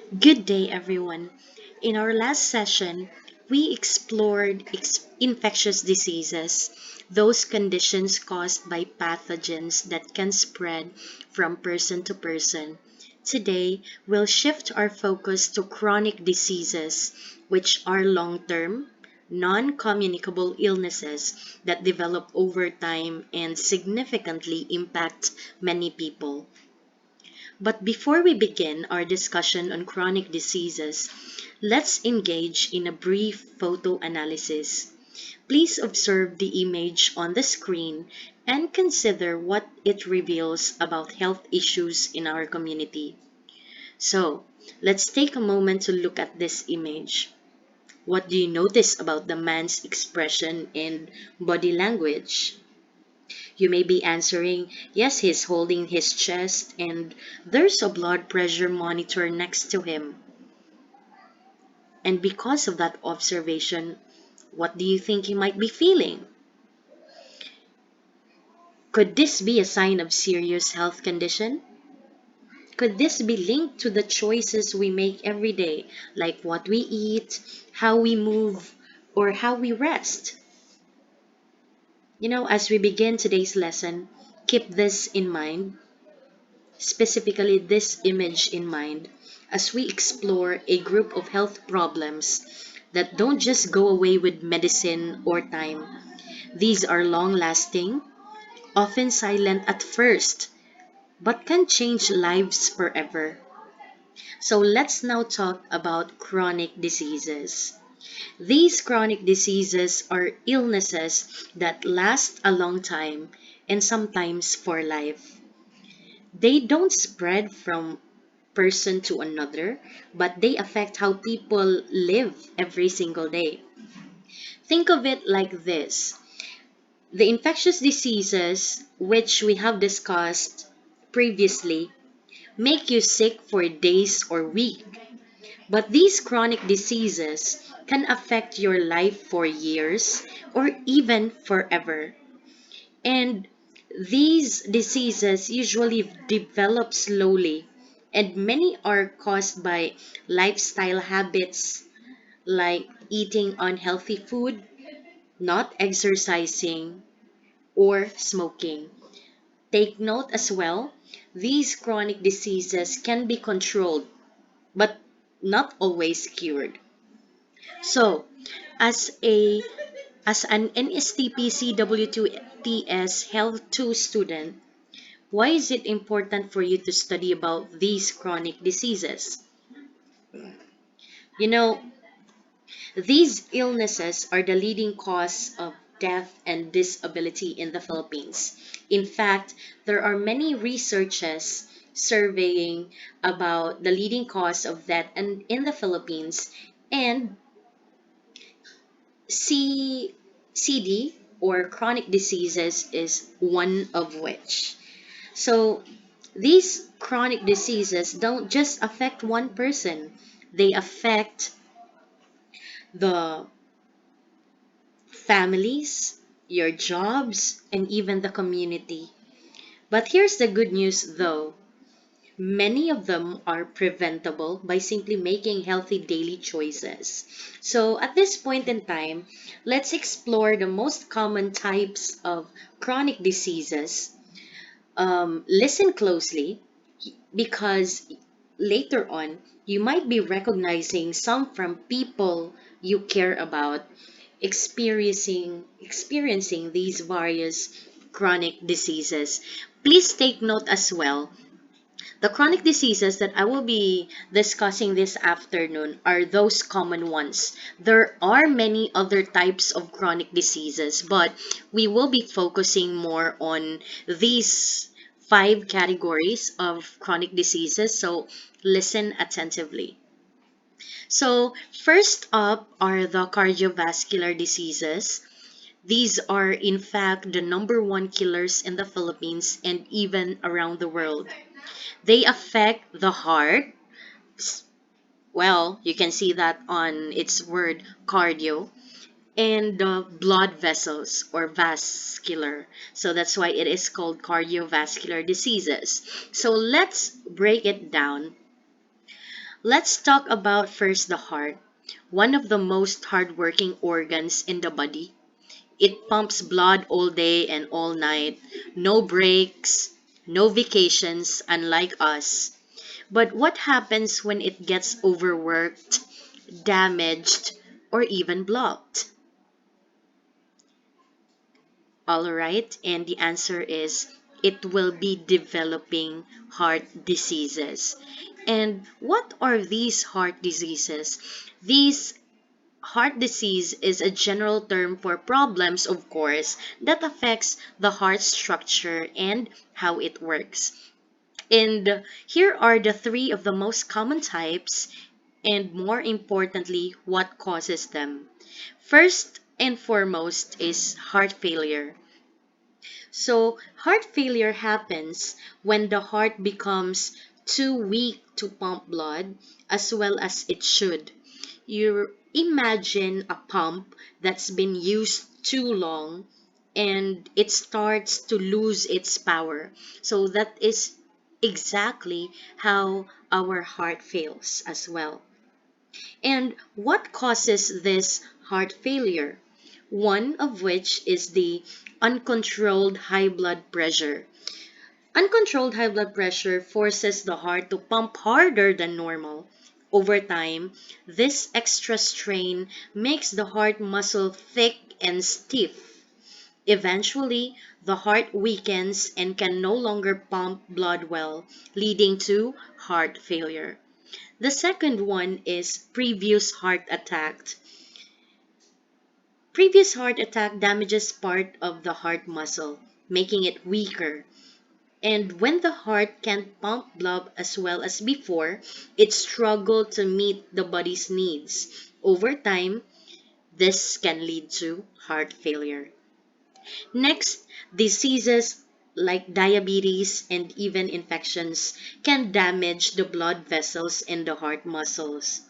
Good day, everyone. In our last session, we explored infectious diseases, those conditions caused by pathogens that can spread from person to person. Today, we'll shift our focus to chronic diseases, which are long term, non communicable illnesses that develop over time and significantly impact many people. But before we begin our discussion on chronic diseases, let's engage in a brief photo analysis. Please observe the image on the screen and consider what it reveals about health issues in our community. So, let's take a moment to look at this image. What do you notice about the man's expression and body language? You may be answering, yes, he's holding his chest and there's a blood pressure monitor next to him. And because of that observation, what do you think he might be feeling? Could this be a sign of serious health condition? Could this be linked to the choices we make every day, like what we eat, how we move, or how we rest? As we begin today's lesson, keep this in mind, specifically this image in mind, as we explore a group of health problems that don't just go away with medicine or time. These are long lasting, often silent at first, but can change lives forever. So let's now talk about chronic diseases. These chronic diseases are illnesses that last a long time and sometimes for life. They don't spread from person to another, but they affect how people live every single day. Think of it like this: the infectious diseases, which we have discussed previously, make you sick for days or weeks, but these chronic diseases can affect your life for years or even forever. And these diseases usually develop slowly, and many are caused by lifestyle habits like eating unhealthy food, not exercising, or smoking. Take note as well, these chronic diseases can be controlled but not always cured. So, as a as an NSTP CW2TS Health 2 student, why is it important for you to study about these chronic diseases? You know, these illnesses are the leading cause of death and disability in the Philippines. In fact, there are many researches surveying about the leading cause of death in the Philippines, and CD or chronic diseases is one of which. So these chronic diseases don't just affect one person, they affect the families, your jobs, and even the community. But here's the good news though. Many of them are preventable by simply making healthy daily choices. So, at this point in time, let's explore the most common types of chronic diseases. Listen closely because later on you might be recognizing some from people you care about experiencing these various chronic diseases. Please take note as well, the chronic diseases that I will be discussing this afternoon are those common ones. There are many other types of chronic diseases, but we will be focusing more on these five categories of chronic diseases. So listen attentively. So, first up are the cardiovascular diseases. These are, in fact, the number one killers in the Philippines and even around the world. They affect the heart. Well, you can see that on its word cardio, and the blood vessels or vascular. So that's why it is called cardiovascular diseases. So let's break it down. Let's talk about first the heart, one of the most hardworking organs in the body. It pumps blood all day and all night, no breaks, no vacations, unlike us. But what happens when it gets overworked, damaged, or even blocked? All right, and the answer is it will be developing heart diseases. And what are these heart diseases? These heart disease is a general term for problems, of course, that affects the heart structure and how it works. And here are the three of the most common types, and more importantly, what causes them. First and foremost is heart failure. So, heart failure happens when the heart becomes too weak to pump blood as well as it should. You imagine a pump that's been used too long and it starts to lose its power. So, that is exactly how our heart fails as well. And what causes this heart failure? One of which is the uncontrolled high blood pressure. Uncontrolled high blood pressure forces the heart to pump harder than normal. Over time, this extra strain makes the heart muscle thick and stiff. Eventually, the heart weakens and can no longer pump blood well, leading to heart failure. The second one is previous heart attack. Previous heart attack damages part of the heart muscle, making it weaker. And when the heart can't pump blood as well as before, it struggles to meet the body's needs. Over time, this can lead to heart failure. Next, diseases like diabetes and even infections can damage the blood vessels in the heart muscles.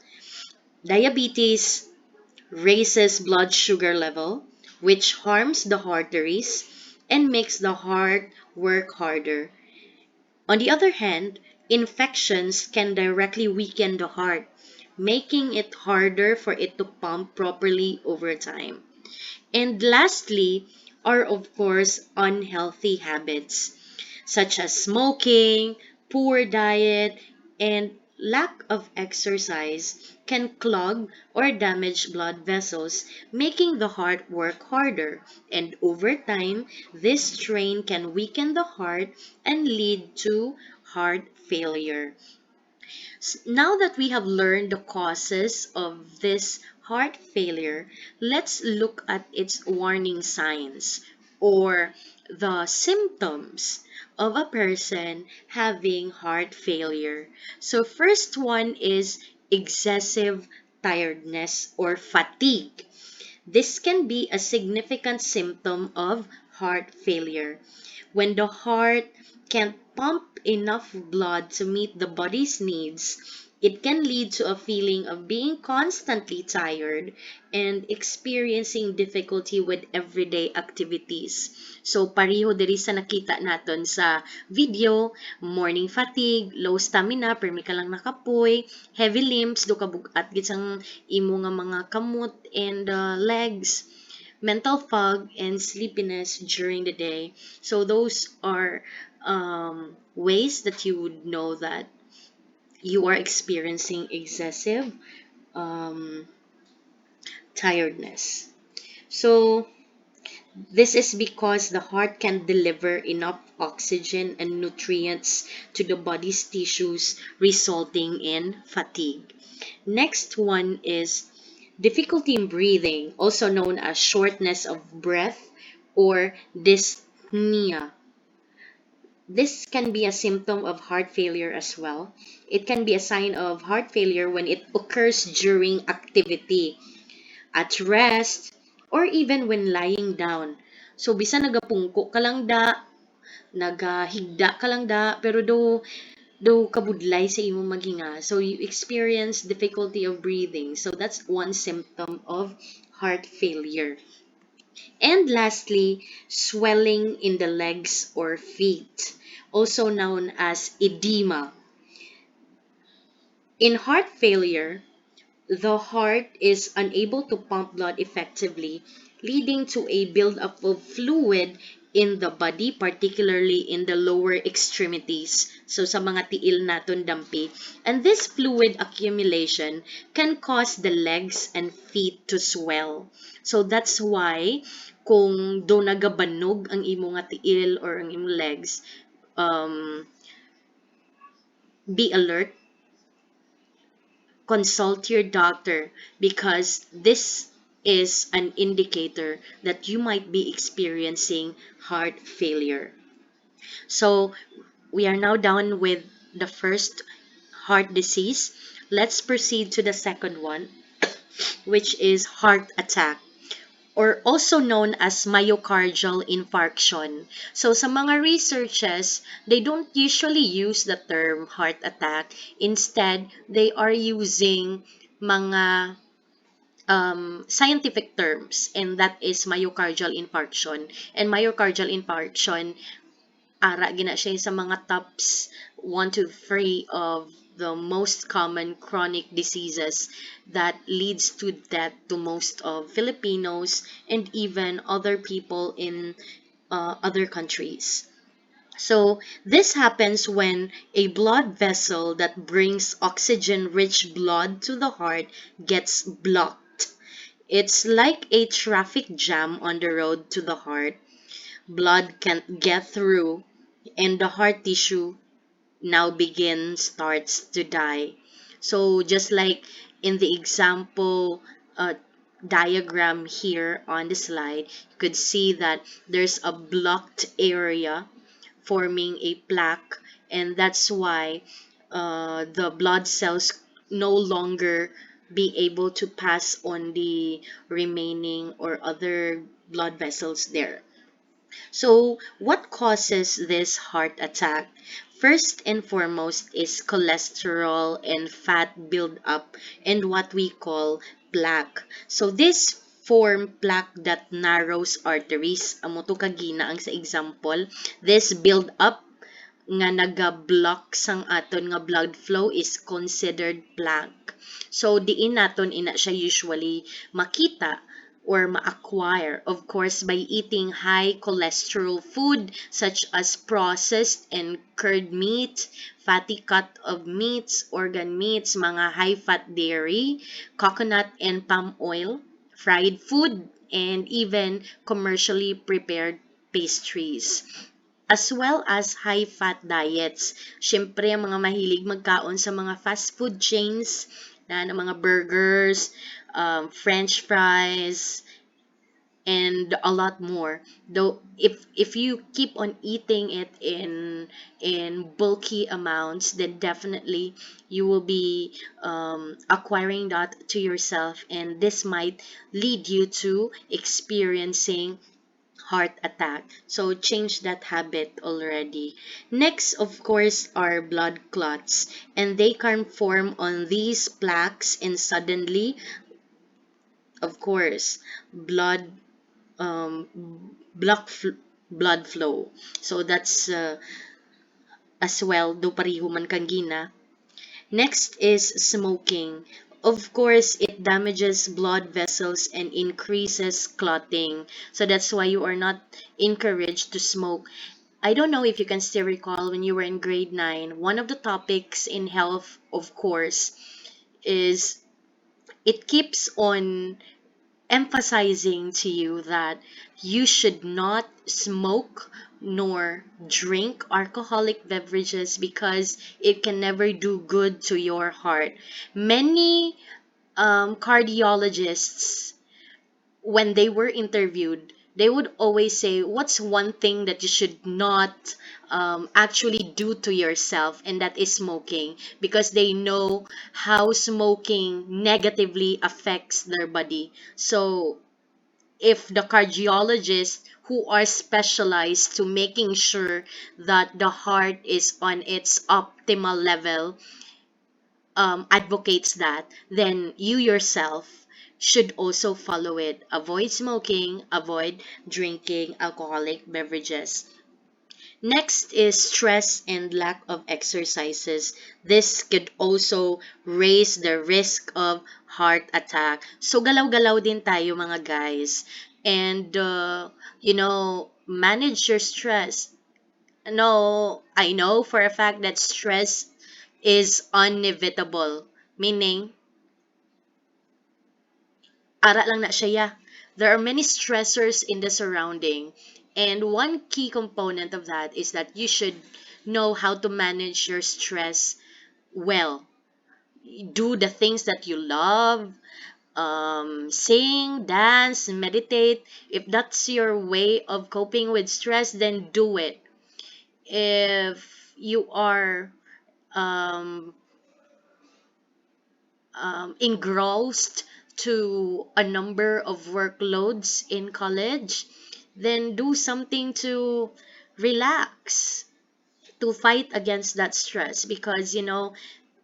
Diabetes raises blood sugar level, which harms the arteries and makes the heart work harder. On the other hand, infections can directly weaken the heart, making it harder for it to pump properly over time. And lastly are, of course, unhealthy habits such as smoking, poor diet, and lack of exercise can clog or damage blood vessels, making the heart work harder. And over time, this strain can weaken the heart and lead to heart failure. Now that we have learned the causes of this heart failure, let's look at its warning signs or the symptoms of a person having heart failure. So first one is excessive tiredness or fatigue. This can be a significant symptom of heart failure. When the heart can't pump enough blood to meet the body's needs, it can lead to a feeling of being constantly tired and experiencing difficulty with everyday activities. So pareho diri sa nakita naton sa video, morning fatigue, low stamina, permi ka lang nakapoy, heavy limbs, do ka bugat gid sang imo nga mga kamot and legs, mental fog and sleepiness during the day. So those are ways that you would know that you are experiencing excessive um, tiredness. So this is because the heart can deliver enough oxygen and nutrients to the body's tissues, resulting in fatigue. Next one is difficulty in breathing, also known as shortness of breath or dyspnea. This can be a symptom of heart failure as well. It can be a sign of heart failure when it occurs during activity, at rest, or even when lying down. So, bisan nagapungko ka lang da, nagahigda ka lang da, pero do kabudlay sa imong maghinga. So, you experience difficulty of breathing. So, that's one symptom of heart failure. And lastly, swelling in the legs or feet, also known as edema. In heart failure, the heart is unable to pump blood effectively, leading to a buildup of fluid in the body, particularly in the lower extremities. So sa mga tiil naton dampi. And this fluid accumulation can cause the legs and feet to swell. So that's why kung do nagabanog ang imo nga tiil or ang imong legs, um, be alert, consult your doctor, because this is an indicator that you might be experiencing heart failure. So we are now done with the first heart disease. Let's proceed to the second one, which is heart attack, or also known as myocardial infarction. So sa mga researches, they don't usually use the term heart attack. Instead, they are using mga scientific terms, and that is myocardial infarction. And myocardial infarction, ara gina siya sa mga tops 1 to 3 of the most common chronic diseases that leads to death to most of Filipinos and even other people in other countries. So this happens when a blood vessel that brings oxygen-rich blood to the heart gets blocked. It's like a traffic jam on the road to the heart. Blood can't get through, and the heart tissue now starts to die. So just like in the example diagram here on the slide, you could see that there's a blocked area forming a plaque, and that's why the blood cells no longer be able to pass on the remaining or other blood vessels there. So, what causes this heart attack? First and foremost is cholesterol and fat buildup and what we call plaque. So, this form plaque that narrows arteries. Amo to kagina ang sa example. This build up nga naga-block sang aton nga blood flow is considered plaque. So, diin naton ina siya usually makita or ma-acquire, of course, by eating high cholesterol food such as processed and cured meat, fatty cut of meats, organ meats, mga high-fat dairy, coconut and palm oil, fried food, and even commercially prepared pastries, as well as high-fat diets. Siyempre, ang mga mahilig magkaon sa mga fast food chains na mga burgers, French fries, and a lot more. Though if you keep on eating it in bulky amounts, then definitely you will be acquiring that to yourself, and this might lead you to experiencing heart attack. So change that habit already. Next, of course, are blood clots, and they can form on these plaques and suddenly, of course, blood block blood flow. So that's as well do pareho man kang gina. Next is smoking. Of course, it damages blood vessels and increases clotting. So that's why you are not encouraged to smoke. I don't know if you can still recall when you were in grade 9, one of the topics in health, of course, is it keeps on emphasizing to you that you should not smoke nor drink alcoholic beverages because it can never do good to your heart. Many cardiologists, when they were interviewed, they would always say, what's one thing that you should not actually do to yourself? And that is smoking, because they know how smoking negatively affects their body. So, if the cardiologists who are specialized to making sure that the heart is on its optimal level advocates that, then you yourself should also follow it. Avoid smoking, avoid drinking alcoholic beverages. Next is stress and lack of exercises. This could also raise the risk of heart attack. So galaw-galaw din tayo mga guys. And manage your stress. No, I know for a fact that stress is unevitable. Meaning, ara lang na siya. There are many stressors in the surrounding. And one key component of that is that you should know how to manage your stress well. Do the things that you love, sing, dance, meditate. If that's your way of coping with stress, then do it. If you are um, engrossed to a number of workloads in college, then do something to relax, to fight against that stress. Because,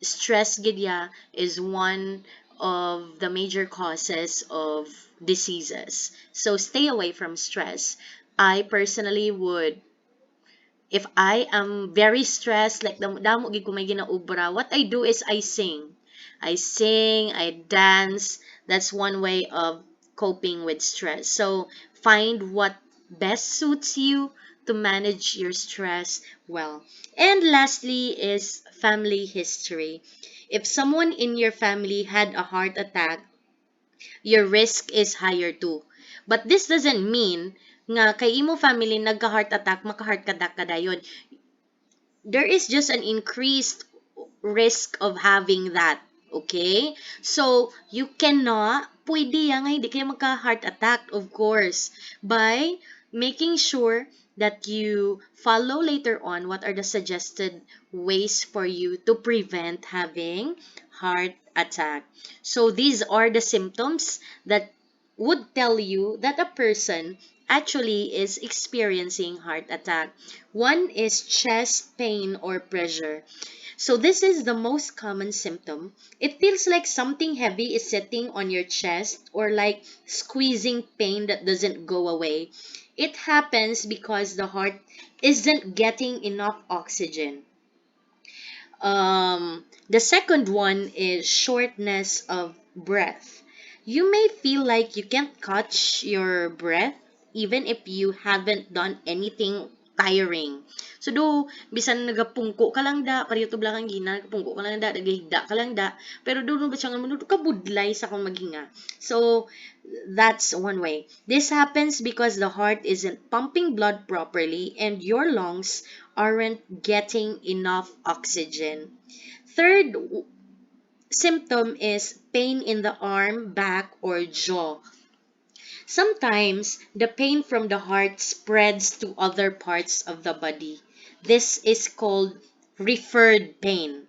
stress gidya is one of the major causes of diseases. So stay away from stress. I personally would, if I am very stressed, like damo gid ko may ginaubra, what I do is I sing. I sing, I dance. That's one way of coping with stress. So find what best suits you to manage your stress well. And lastly is family history. If someone in your family had a heart attack, your risk is higher too. But this doesn't mean nga kay imo family nagka-heart attack, maka-heart attack ka dayon. There is just an increased risk of having that. Okay? So, you cannot, pwede yan nga, hindi kayo magka-heart attack, of course, by making sure that you follow later on what are the suggested ways for you to prevent having heart attack. So, these are the symptoms that would tell you that a person actually is experiencing heart attack. One is chest pain or pressure. So this is the most common symptom. It feels like something heavy is sitting on your chest or like squeezing pain that doesn't go away. It happens because the heart isn't getting enough oxygen. The second one is shortness of breath. You may feel like you can't catch your breath even if you haven't done anything tiring. So do bisan nagapungko ka lang da, pareho to blangang gina, nagapungko ka lang da, nagahigda ka lang da, pero do ba siyang ano ka budlay sa kung maghinga. So that's one way. This happens because the heart isn't pumping blood properly and your lungs aren't getting enough oxygen. Third symptom is pain in the arm, back, or jaw. Sometimes the pain from the heart spreads to other parts of the body. This is called referred pain.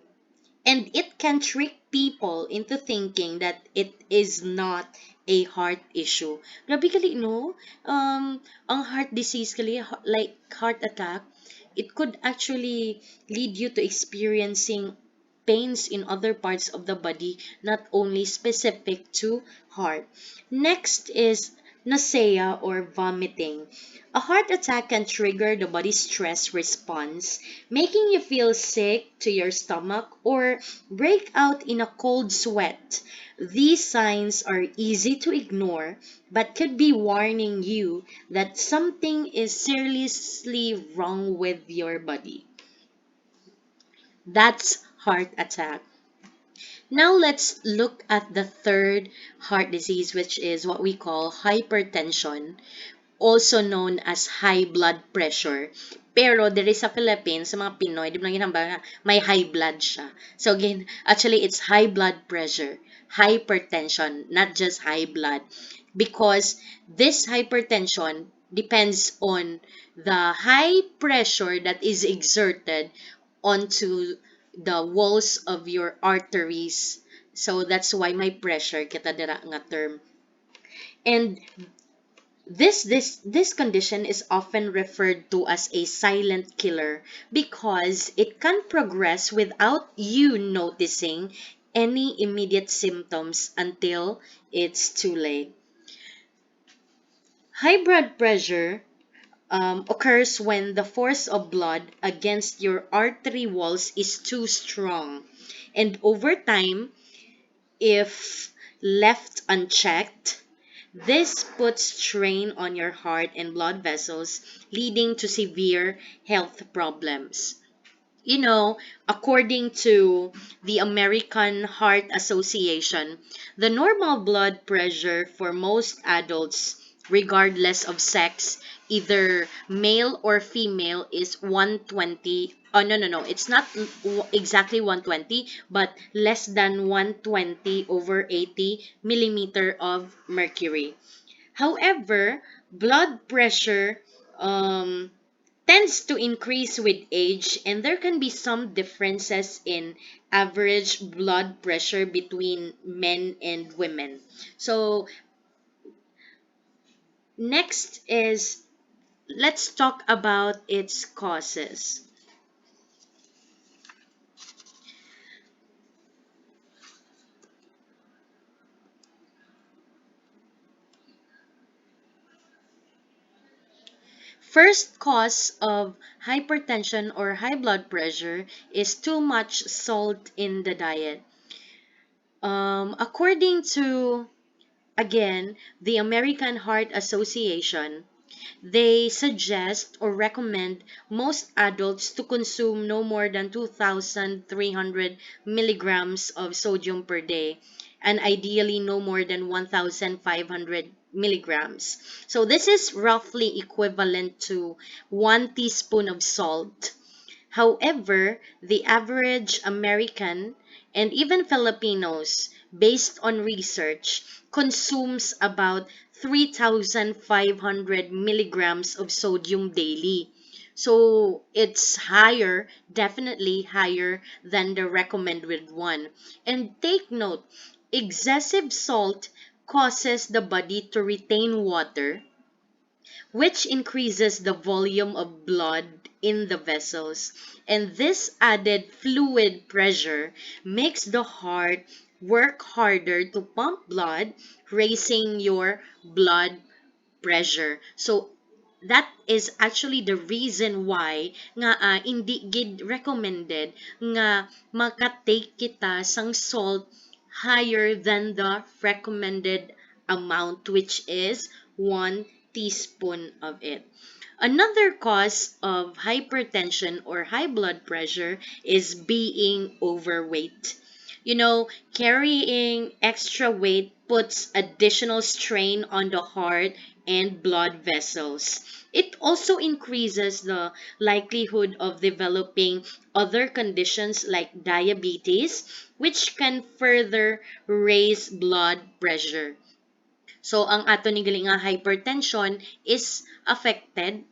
And it can trick people into thinking that it is not a heart issue. Grabe kali, no? Ang heart disease kali, like heart attack, it could actually lead you to experiencing pains in other parts of the body, not only specific to heart. Next is nausea or vomiting. A heart attack can trigger the body's stress response, making you feel sick to your stomach or break out in a cold sweat. These signs are easy to ignore but could be warning you that something is seriously wrong with your body. That's heart attack. Now let's look at the third heart disease, which is what we call hypertension, also known as high blood pressure. Pero diri sa Philippines, sa mga Pinoy, di ba lang ginambang may high blood siya. So again, actually it's high blood pressure, hypertension, not just high blood. Because this hypertension depends on the high pressure that is exerted onto the walls of your arteries. So that's why my pressure kita dira nga term. And this condition is often referred to as a silent killer because it can progress without you noticing any immediate symptoms until it's too late. High blood pressure occurs when the force of blood against your artery walls is too strong. And over time, if left unchecked, this puts strain on your heart and blood vessels, leading to severe health problems. You know, according to the American Heart Association, the normal blood pressure for most adults, regardless of sex, either male or female, is 120. Oh, no, no, no. It's not exactly 120, but less than 120 over 80 millimeter of mercury. However, blood pressure um, tends to increase with age, and there can be some differences in average blood pressure between men and women. So, next is, let's talk about its causes. First cause of hypertension or high blood pressure is too much salt in the diet. According to, again, the American Heart Association, they suggest or recommend most adults to consume no more than 2,300 milligrams of sodium per day, and ideally no more than 1,500 milligrams. So this is roughly equivalent to 1 teaspoon of salt. However, the average American and even Filipinos, based on research, consumes about 3,500 milligrams of sodium daily. So it's higher, definitely higher than the recommended one. And take note, excessive salt causes the body to retain water, which increases the volume of blood in the vessels. And this added fluid pressure makes the heart work harder to pump blood, raising your blood pressure. So that is actually the reason why nga hindi gid recommended nga makatake kita sang salt higher than the recommended amount, which is 1 teaspoon of it. Another cause of hypertension or high blood pressure is being overweight. You know, carrying extra weight puts additional strain on the heart and blood vessels. It also increases the likelihood of developing other conditions like diabetes, which can further raise blood pressure. So, ang ato ni gali nga hypertension is affected,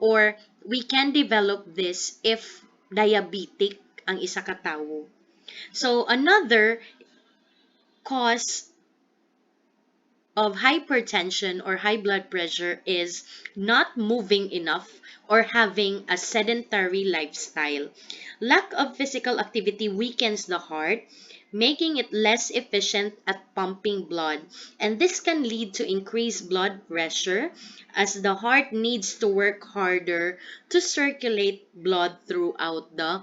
or we can develop this if diabetic ang isa ka tawo. So, another cause of hypertension or high blood pressure is not moving enough or having a sedentary lifestyle. Lack of physical activity weakens the heart, making it less efficient at pumping blood. And this can lead to increased blood pressure as the heart needs to work harder to circulate blood throughout the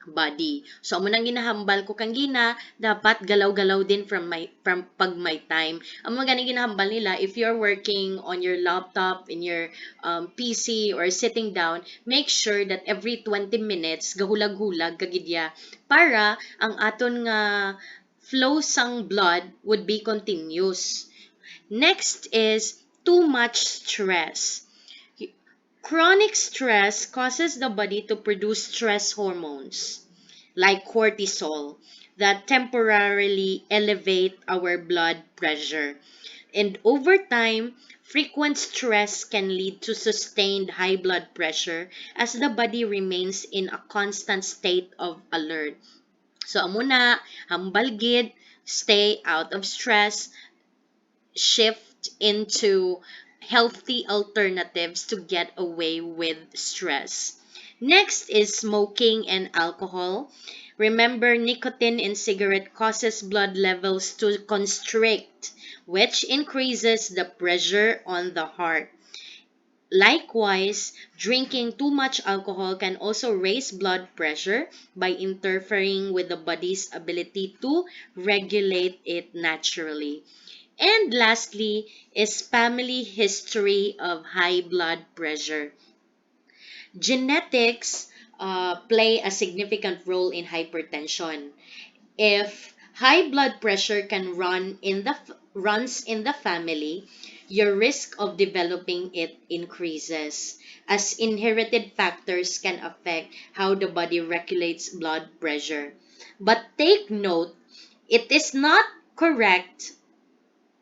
body. So amo nang ginahambal ko kang gina, dapat galaw-galaw din from pag may time. Amo gani ginahambal nila if you're working on your laptop, in your PC or sitting down, make sure that every 20 minutes gahulag-hulag kagidya para ang aton nga flow sang blood would be continuous. Next is too much stress. Chronic stress causes the body to produce stress hormones like cortisol that temporarily elevate our blood pressure. And over time, frequent stress can lead to sustained high blood pressure as the body remains in a constant state of alert. So amo na, hambal gid, stay out of stress, shift into healthy alternatives to get away with stress. Next is smoking and alcohol. Remember, nicotine in cigarette causes blood levels to constrict, which increases the pressure on the heart. Likewise, drinking too much alcohol can also raise blood pressure by interfering with the body's ability to regulate it naturally. And lastly is family history of high blood pressure. Genetics play a significant role in hypertension. If high blood pressure can runs in the family, your risk of developing it increases, as inherited factors can affect how the body regulates blood pressure. But take note, it is not correct,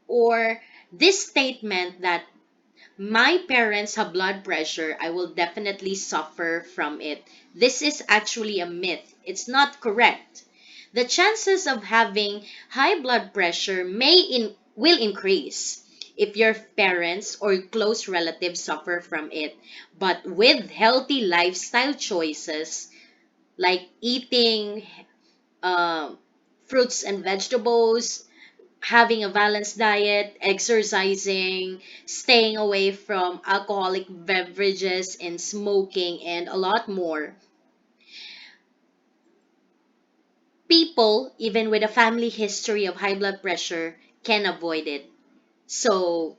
or this statement that my parents have blood pressure, I will definitely suffer from it. This is actually a myth. It's not correct. The chances of having high blood pressure will increase if your parents or close relatives suffer from it. But with healthy lifestyle choices like eating uh, fruits and vegetables, having a balanced diet, exercising, staying away from alcoholic beverages and smoking, and a lot more, people, even with a family history of high blood pressure, can avoid it. So,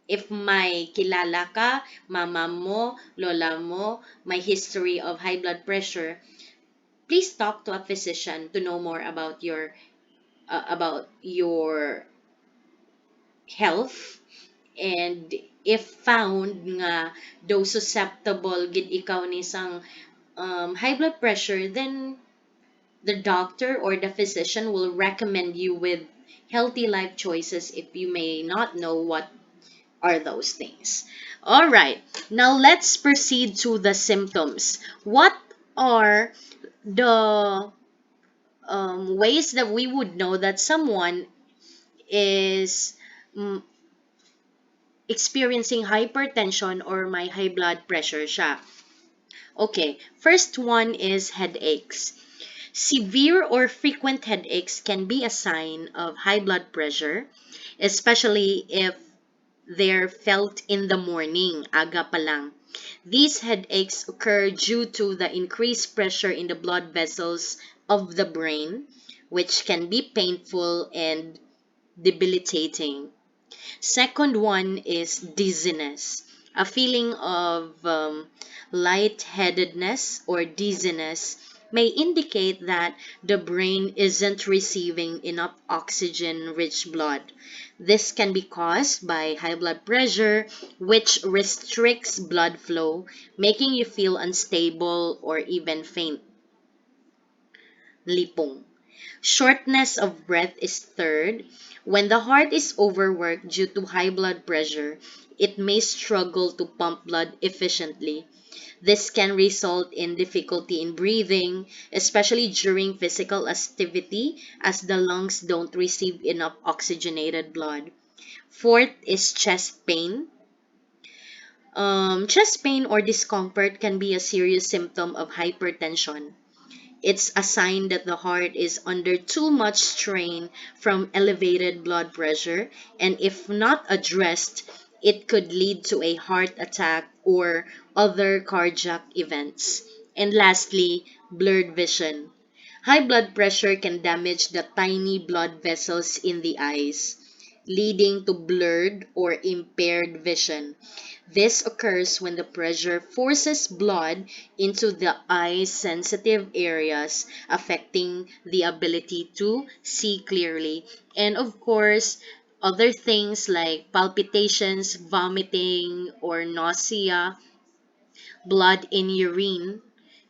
if may kilala ka, mama mo, lola mo, may history of high blood pressure, please talk to a physician to know more about your health. And if found nga though susceptible gid ikaw ni sang high blood pressure, then the doctor or the physician will recommend you with healthy life choices if you may not know what are those things. All right, now let's proceed to the symptoms. What are the ways that we would know that someone is mm, experiencing hypertension or my high blood pressure siya? Okay, first one is headaches. Severe or frequent headaches can be a sign of high blood pressure, especially if they're felt in the morning, aga pa lang. These headaches occur due to the increased pressure in the blood vessels of the brain, which can be painful and debilitating. Second one is dizziness. A feeling of lightheadedness or dizziness may indicate that the brain isn't receiving enough oxygen-rich blood. This can be caused by high blood pressure, which restricts blood flow, making you feel unstable or even faint. Lipong. Shortness of breath is third. When the heart is overworked due to high blood pressure, it may struggle to pump blood efficiently. This can result in difficulty in breathing, especially during physical activity, as the lungs don't receive enough oxygenated blood. Fourth is chest pain. Chest pain or discomfort can be a serious symptom of hypertension. It's a sign that the heart is under too much strain from elevated blood pressure, and if not addressed, it could lead to a heart attack or other cardiac events. And lastly, blurred vision. High blood pressure can damage the tiny blood vessels in the eyes, leading to blurred or impaired vision. This occurs when the pressure forces blood into the eye's sensitive areas, affecting the ability to see clearly. And of course, other things like palpitations, vomiting, or nausea, blood in urine,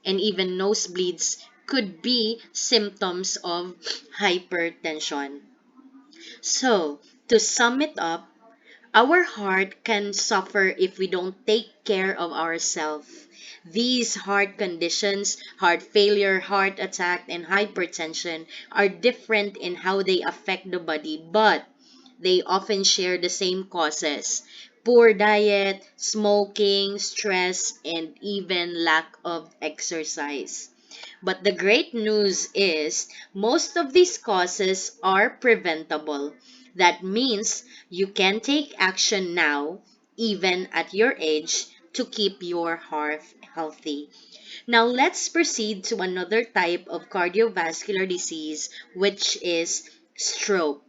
and even nosebleeds could be symptoms of hypertension. So, to sum it up, our heart can suffer if we don't take care of ourselves. These heart conditions, heart failure, heart attack, and hypertension, are different in how they affect the body, but they often share the same causes: poor diet, smoking, stress, and even lack of exercise. But the great news is most of these causes are preventable. That means you can take action now even at your age, to keep your heart healthy. Now, let's proceed to another type of cardiovascular disease, which is stroke.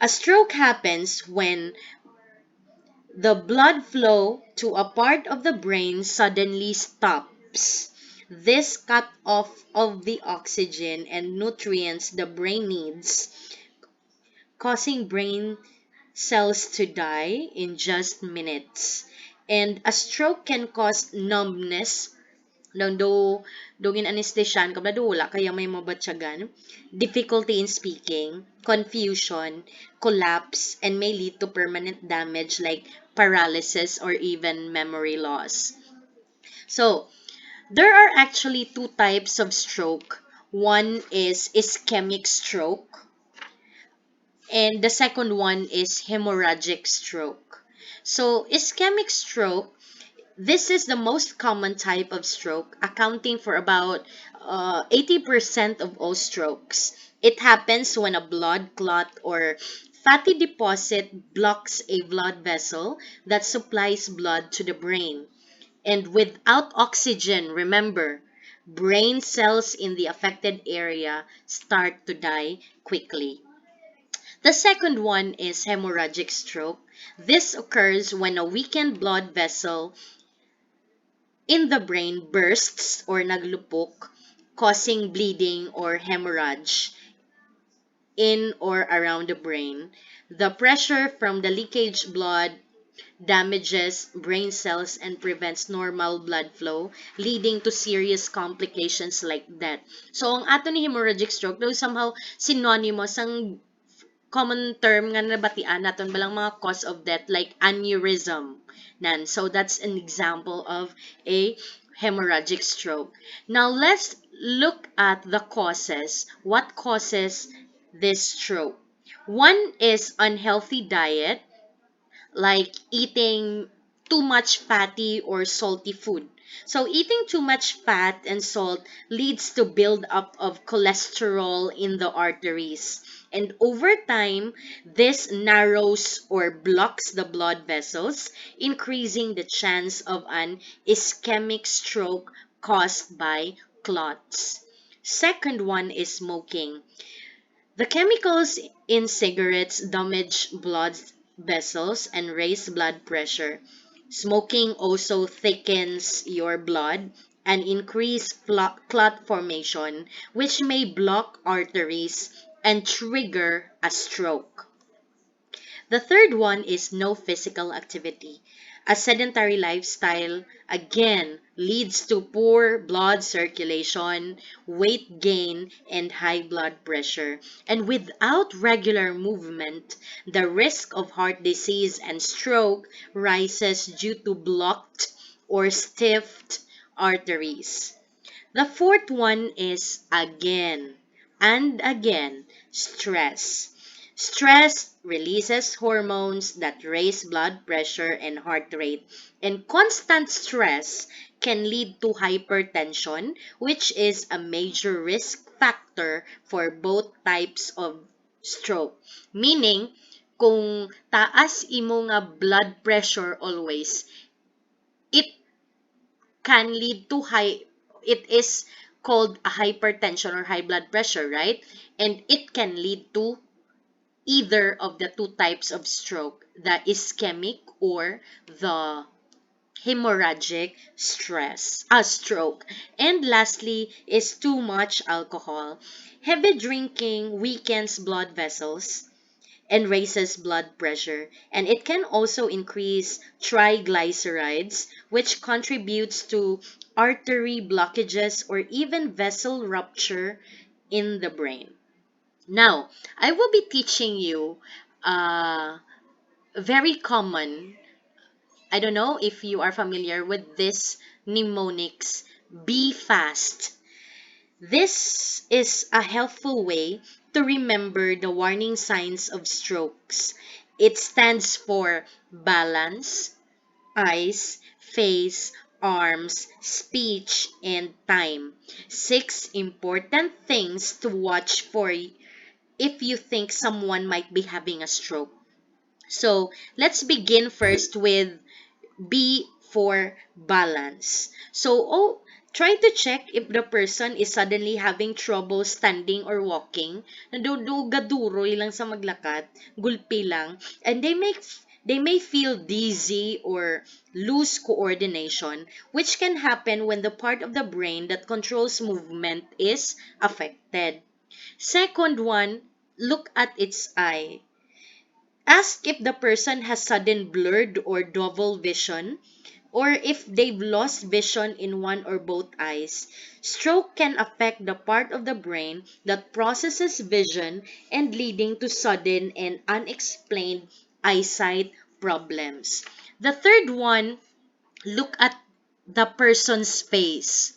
A stroke happens when the blood flow to a part of the brain suddenly stops. This cut off of the oxygen and nutrients the brain needs, causing brain cells to die in just minutes. And a stroke can cause numbness, dugin anesthesian kabla wala kaya may mabatyagan, difficulty in speaking, confusion, collapse, and may lead to permanent damage like paralysis or even memory loss. So, there are actually two types of stroke. One is ischemic stroke, and the second one is hemorrhagic stroke. So, ischemic stroke, this is the most common type of stroke, accounting for about 80% of all strokes. It happens when a blood clot or fatty deposit blocks a blood vessel that supplies blood to the brain. And without oxygen, remember, brain cells in the affected area start to die quickly. The second one is hemorrhagic stroke. This occurs when a weakened blood vessel in the brain bursts or naglupok, causing bleeding or hemorrhage in or around the brain. The pressure from the leakage blood damages brain cells and prevents normal blood flow, leading to serious complications like death. So, ang ato ni hemorrhagic stroke, though somehow synonymous ang common term nga nabatian naton balang mga cause of death like aneurysm. So that's an example of a hemorrhagic stroke. Now let's look at the causes. What causes this stroke? One is unhealthy diet, like eating too much fatty or salty food. So eating too much fat and salt leads to buildup of cholesterol in the arteries. And over time, this narrows or blocks the blood vessels, increasing the chance of an ischemic stroke caused by clots. Second one is smoking. The chemicals in cigarettes damage blood vessels and raise blood pressure. Smoking also thickens your blood and increase clot formation, which may block arteries and trigger a stroke. The third one is no physical activity. A sedentary lifestyle again leads to poor blood circulation, weight gain, and high blood pressure. And without regular movement, the risk of heart disease and stroke rises due to blocked or stiffed arteries. The fourth one is again and again stress. Stress releases hormones that raise blood pressure and heart rate, and constant stress can lead to hypertension, which is a major risk factor for both types of stroke. Meaning, kung taas imo nga blood pressure always, it can lead to it is called a hypertension or high blood pressure, right? And it can lead to either of the two types of stroke, the ischemic or the hemorrhagic stroke. And lastly is too much alcohol. Heavy drinking weakens blood vessels and raises blood pressure, and it can also increase triglycerides, which contributes to artery blockages or even vessel rupture in the brain. Now, I will be teaching you very common, I don't know if you are familiar with this mnemonics, be fast. This is a helpful way to remember the warning signs of strokes. It stands for balance, eyes, face, arms, speech, and time. 6 important things to watch for if you think someone might be having a stroke. So let's begin first with B for balance. So, try to check if the person is suddenly having trouble standing or walking. Naduduga-duroy lang sa maglakad, gulpi lang, and they may feel dizzy or lose coordination, which can happen when the part of the brain that controls movement is affected. Second one, look at its eye. Ask if the person has sudden blurred or double vision, or if they've lost vision in one or both eyes. Stroke can affect the part of the brain that processes vision and leading to sudden and unexplained eyesight problems. The third one, look at the person's face.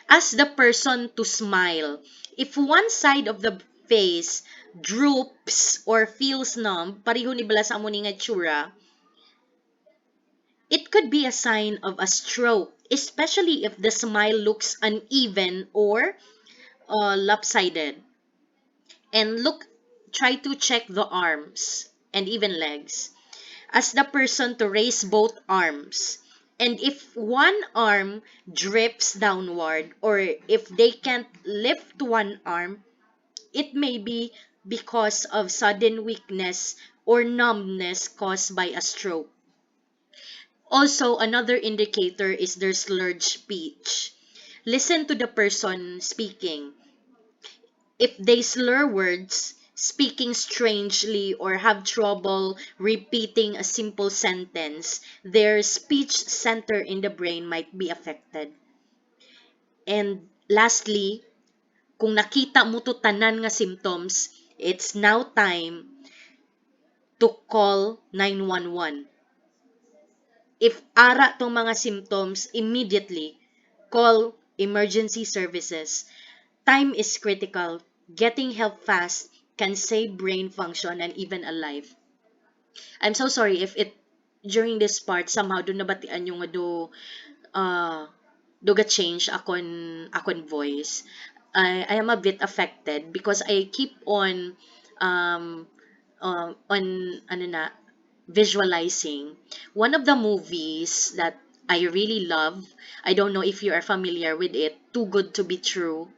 Ask the person to smile. If one side of the face droops or feels numb, pareho ni bala sa amo ni nga itsura, it could be a sign of a stroke, especially if the smile looks uneven or lopsided. And try to check the arms and even legs. Ask the person to raise both arms. And if one arm drips downward or if they can't lift one arm, it may be because of sudden weakness or numbness caused by a stroke. Also, another indicator is their slurred speech. Listen to the person speaking. If they slur words, speaking strangely, or have trouble repeating a simple sentence, their speech center in the brain might be affected. And lastly, kung nakita mo to tanan nga symptoms, it's now time to call 911. If ara tong mga symptoms, immediately call emergency services. Time is critical. Getting help fast can save brain function and even a life. I'm so sorry if it during this part somehow do nabatian yung nga do ga change akon voice. I am a bit affected because I keep um on ano na visualizing one of the movies that I really love. I don't know if you are familiar with it. Too Good to Be True,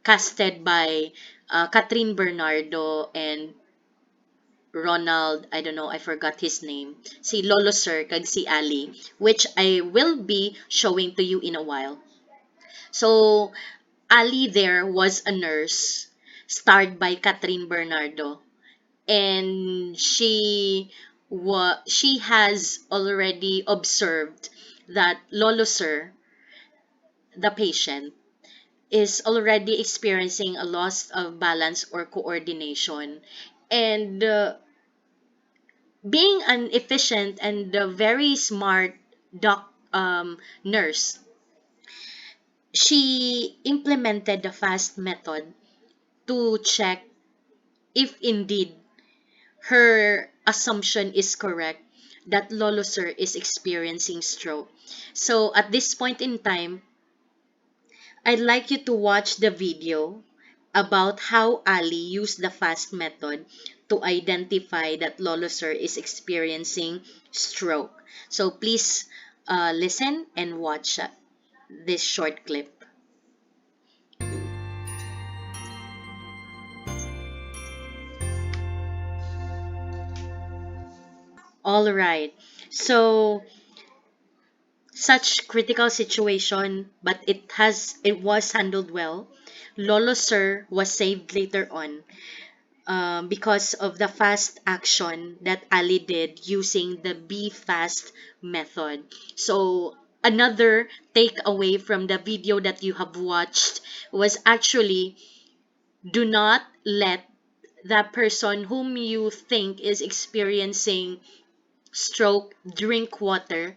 casted by Catherine Bernardo and Ronald, I don't know, I forgot his name. Si Lolo Sir kag si Ali, which I will be showing to you in a while. So, Ali there was a nurse starred by Catherine Bernardo, and she has already observed that Lolo Sir, the patient, is already experiencing a loss of balance or coordination, and being an efficient and very smart nurse, she implemented the fast method to check if indeed her assumption is correct that Lolo Sir is experiencing stroke. So at this point in time, I'd like you to watch the video about how Ali used the fast method to identify that Lolo Sir is experiencing stroke. So please listen and watch this short clip. All right. So such critical situation, but it was handled well. Lolo Sir was saved later on because of the fast action that Ali did using the Be Fast method. So another takeaway from the video that you have watched was actually, do not let that person whom you think is experiencing stroke drink water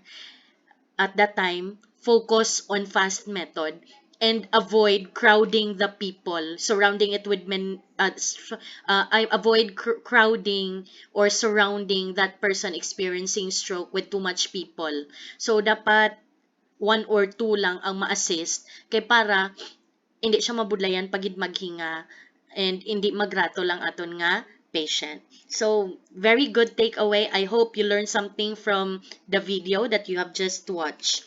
at that time. Focus on fast method and avoid crowding the people, surrounding it with I avoid crowding or surrounding that person experiencing stroke with too much people. So dapat one or two lang ang ma-assist kay para hindi siya mabudlayan pagid maghinga and hindi magrato lang aton nga patient. So, very good takeaway. I hope you learned something from the video that you have just watched.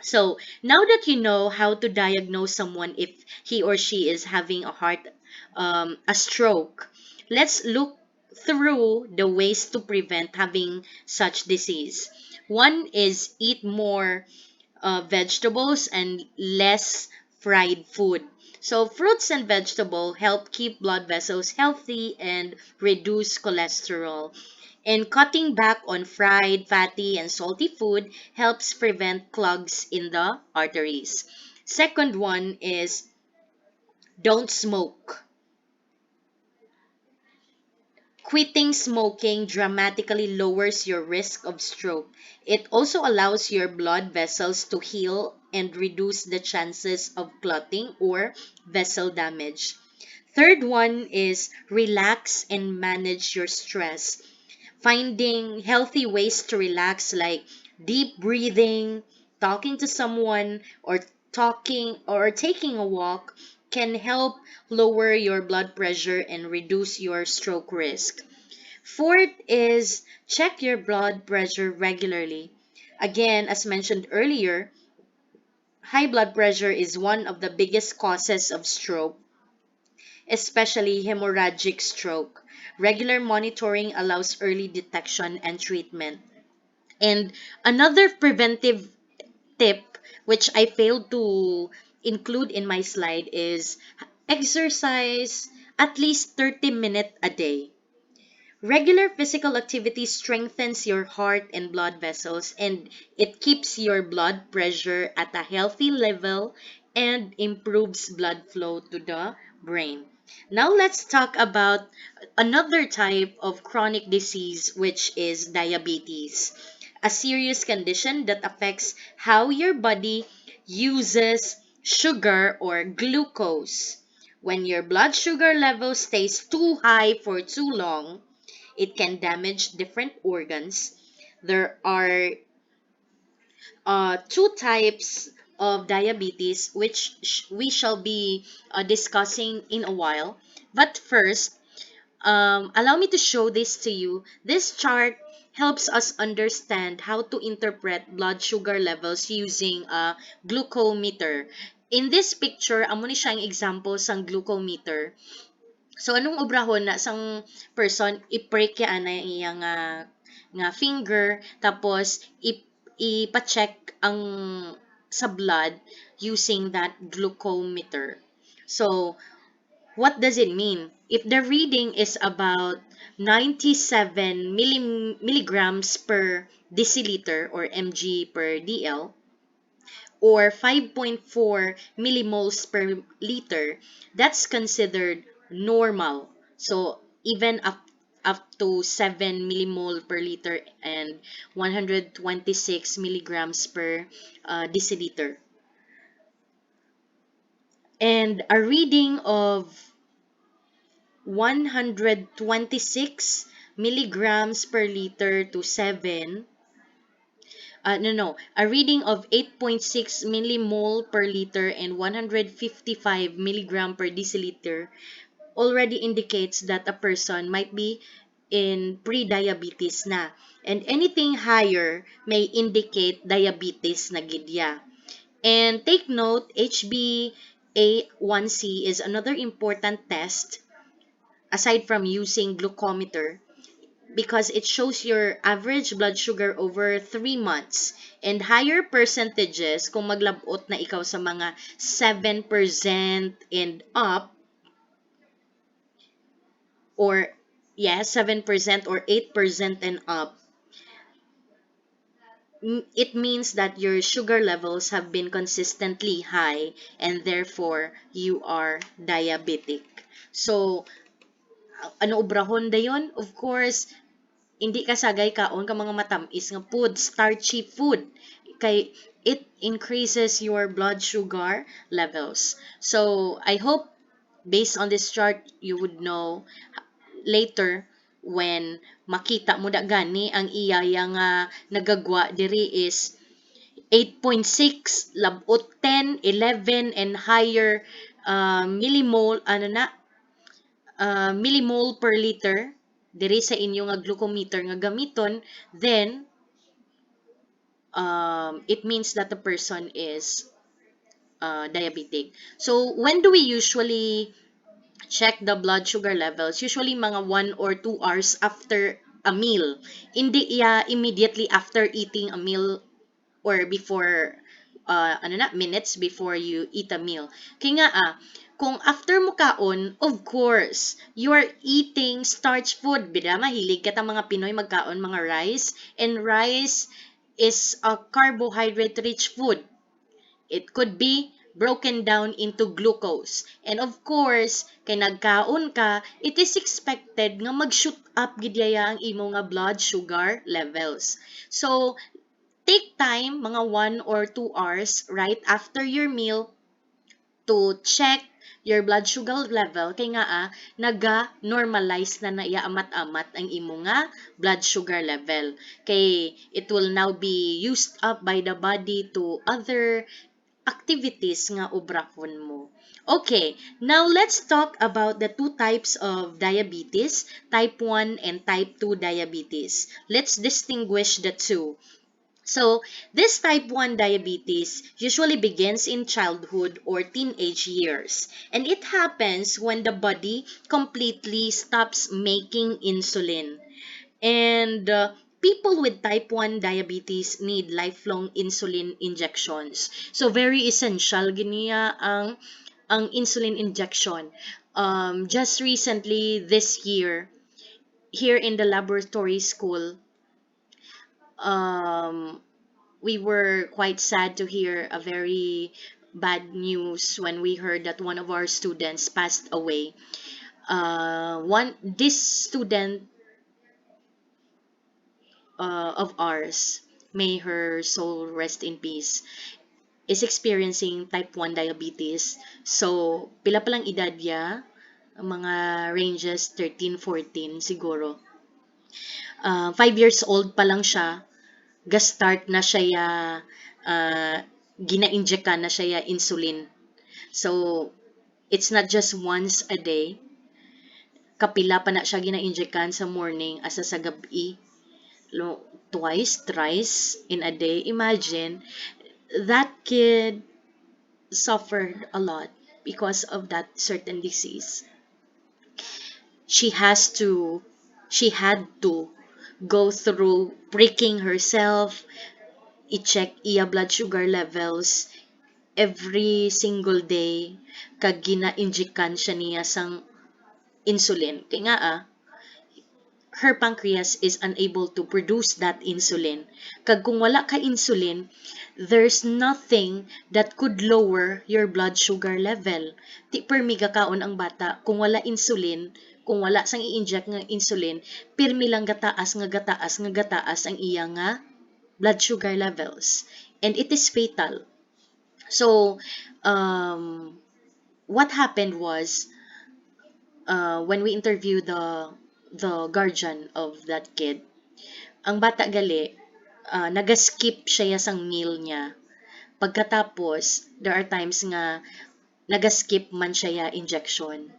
So, now that you know how to diagnose someone if he or she is having a stroke, let's look through the ways to prevent having such disease. One is eat more vegetables and less fried food. So, fruits and vegetables help keep blood vessels healthy and reduce cholesterol. And cutting back on fried, fatty, and salty food helps prevent clogs in the arteries. Second one is don't smoke. Quitting smoking dramatically lowers your risk of stroke. It also allows your blood vessels to heal and reduce the chances of clotting or vessel damage. Third one is relax and manage your stress. Finding healthy ways to relax, like deep breathing, talking to someone, or taking a walk, can help lower your blood pressure and reduce your stroke risk. Fourth is check your blood pressure regularly. Again, as mentioned earlier, high blood pressure is one of the biggest causes of stroke, especially hemorrhagic stroke. Regular monitoring allows early detection and treatment. And another preventive tip, which I failed to include in my slide, is exercise at least 30 minutes a day. Regular physical activity strengthens your heart and blood vessels, and it keeps your blood pressure at a healthy level and improves blood flow to the brain. Now let's talk about another type of chronic disease, which is diabetes, a serious condition that affects how your body uses sugar or glucose. When your blood sugar level stays too high for too long, it can damage different organs. There are two types of diabetes, which we shall be discussing in a while. But first, allow me to show this to you. This chart helps us understand how to interpret blood sugar levels using a glucometer. In this picture, amo ni siyang example sang glucometer. So anong obrahon na sang person i-prick ya na iya nga finger, tapos ipa-check ang sa blood using that glucometer. So what does it mean? If the reading is about 97 milligrams per deciliter or mg per dl, or 5.4 millimoles per liter, that's considered normal. So even up to 7 millimole per liter and 126 milligrams per deciliter. And a reading of 126 milligrams per liter to 7, no, a reading of 8.6 millimole per liter and 155 milligram per deciliter already indicates that a person might be in pre-diabetes na. And anything higher may indicate diabetes na gidya. And take note, HbA1c is another important test aside from using glucometer, because it shows your average blood sugar over 3 months, and higher percentages kung maglabot na ikaw sa mga 7% and up, or 7% or 8% and up, it means that your sugar levels have been consistently high and therefore you are diabetic. So ano obrahon dayon? Of course, hindi ka sagay kaon ka mga matamis nga food, starchy food, kay it increases your blood sugar levels. So I hope based on this chart you would know later when makita mo da gani ang iyaya nga nagagwa diri is 8.6 labot 10, 11 and higher millimole, ano na, millimole per liter diri sa inyo nga glucometer nga gamiton, then it means that the person is diabetic. So when do we usually check the blood sugar levels? Usually mga 1 or 2 hours after a meal. Hindi immediately after eating a meal or before minutes before you eat a meal. Kaya nga kung after mo kaon, of course, you are eating starch food. Bida mahilig ka mga Pinoy magkaon mga rice, and rice is a carbohydrate rich food. It could be broken down into glucose. And of course, kay nagkaon ka, it is expected nga mag-shoot up gidyaya ang imo nga blood sugar levels. So, take time, mga 1 or 2 hours right after your meal to check your blood sugar level kay nga naga-normalize na naiamat-amat ang imo nga blood sugar level. Kay it will now be used up by the body to other activities nga obrahon mo. Okay, now let's talk about the two types of diabetes, type 1 and type 2 diabetes. Let's distinguish the two. So, this type 1 diabetes usually begins in childhood or teenage years, and it happens when the body completely stops making insulin. And people with type 1 diabetes need lifelong insulin injections. So, very essential giniya ang insulin injection. Just recently, this year, here in the laboratory school, um, we were quite sad to hear a very bad news when we heard that one of our students passed away. This student of ours, may her soul rest in peace, is experiencing type 1 diabetes. So, pila palang edad niya? Mga ranges 13, 14 siguro. 5 years old pa lang siya, ga-start na siya gina-injecta na siya insulin. So, it's not just once a day. Kapila pa na siya gina-injectan sa morning asa sa gabi. Twice, thrice in a day. Imagine, that kid suffered a lot because of that certain disease. She had to go through pricking herself, i-check iya blood sugar levels every single day, kag gina-injekan siya niya sang insulin. Kaya nga her pancreas is unable to produce that insulin. Kag kung wala ka insulin, there's nothing that could lower your blood sugar level. Ti permi gakaon ang bata kung wala insulin, kung wala sang i-inject nga insulin, pirmi lang gataas ang iya nga blood sugar levels. And it is fatal. So, what happened was, when we interviewed the guardian of that kid, ang bata gali, nagaskip siya sang meal niya. Pagkatapos, there are times nga nagaskip man siya injection.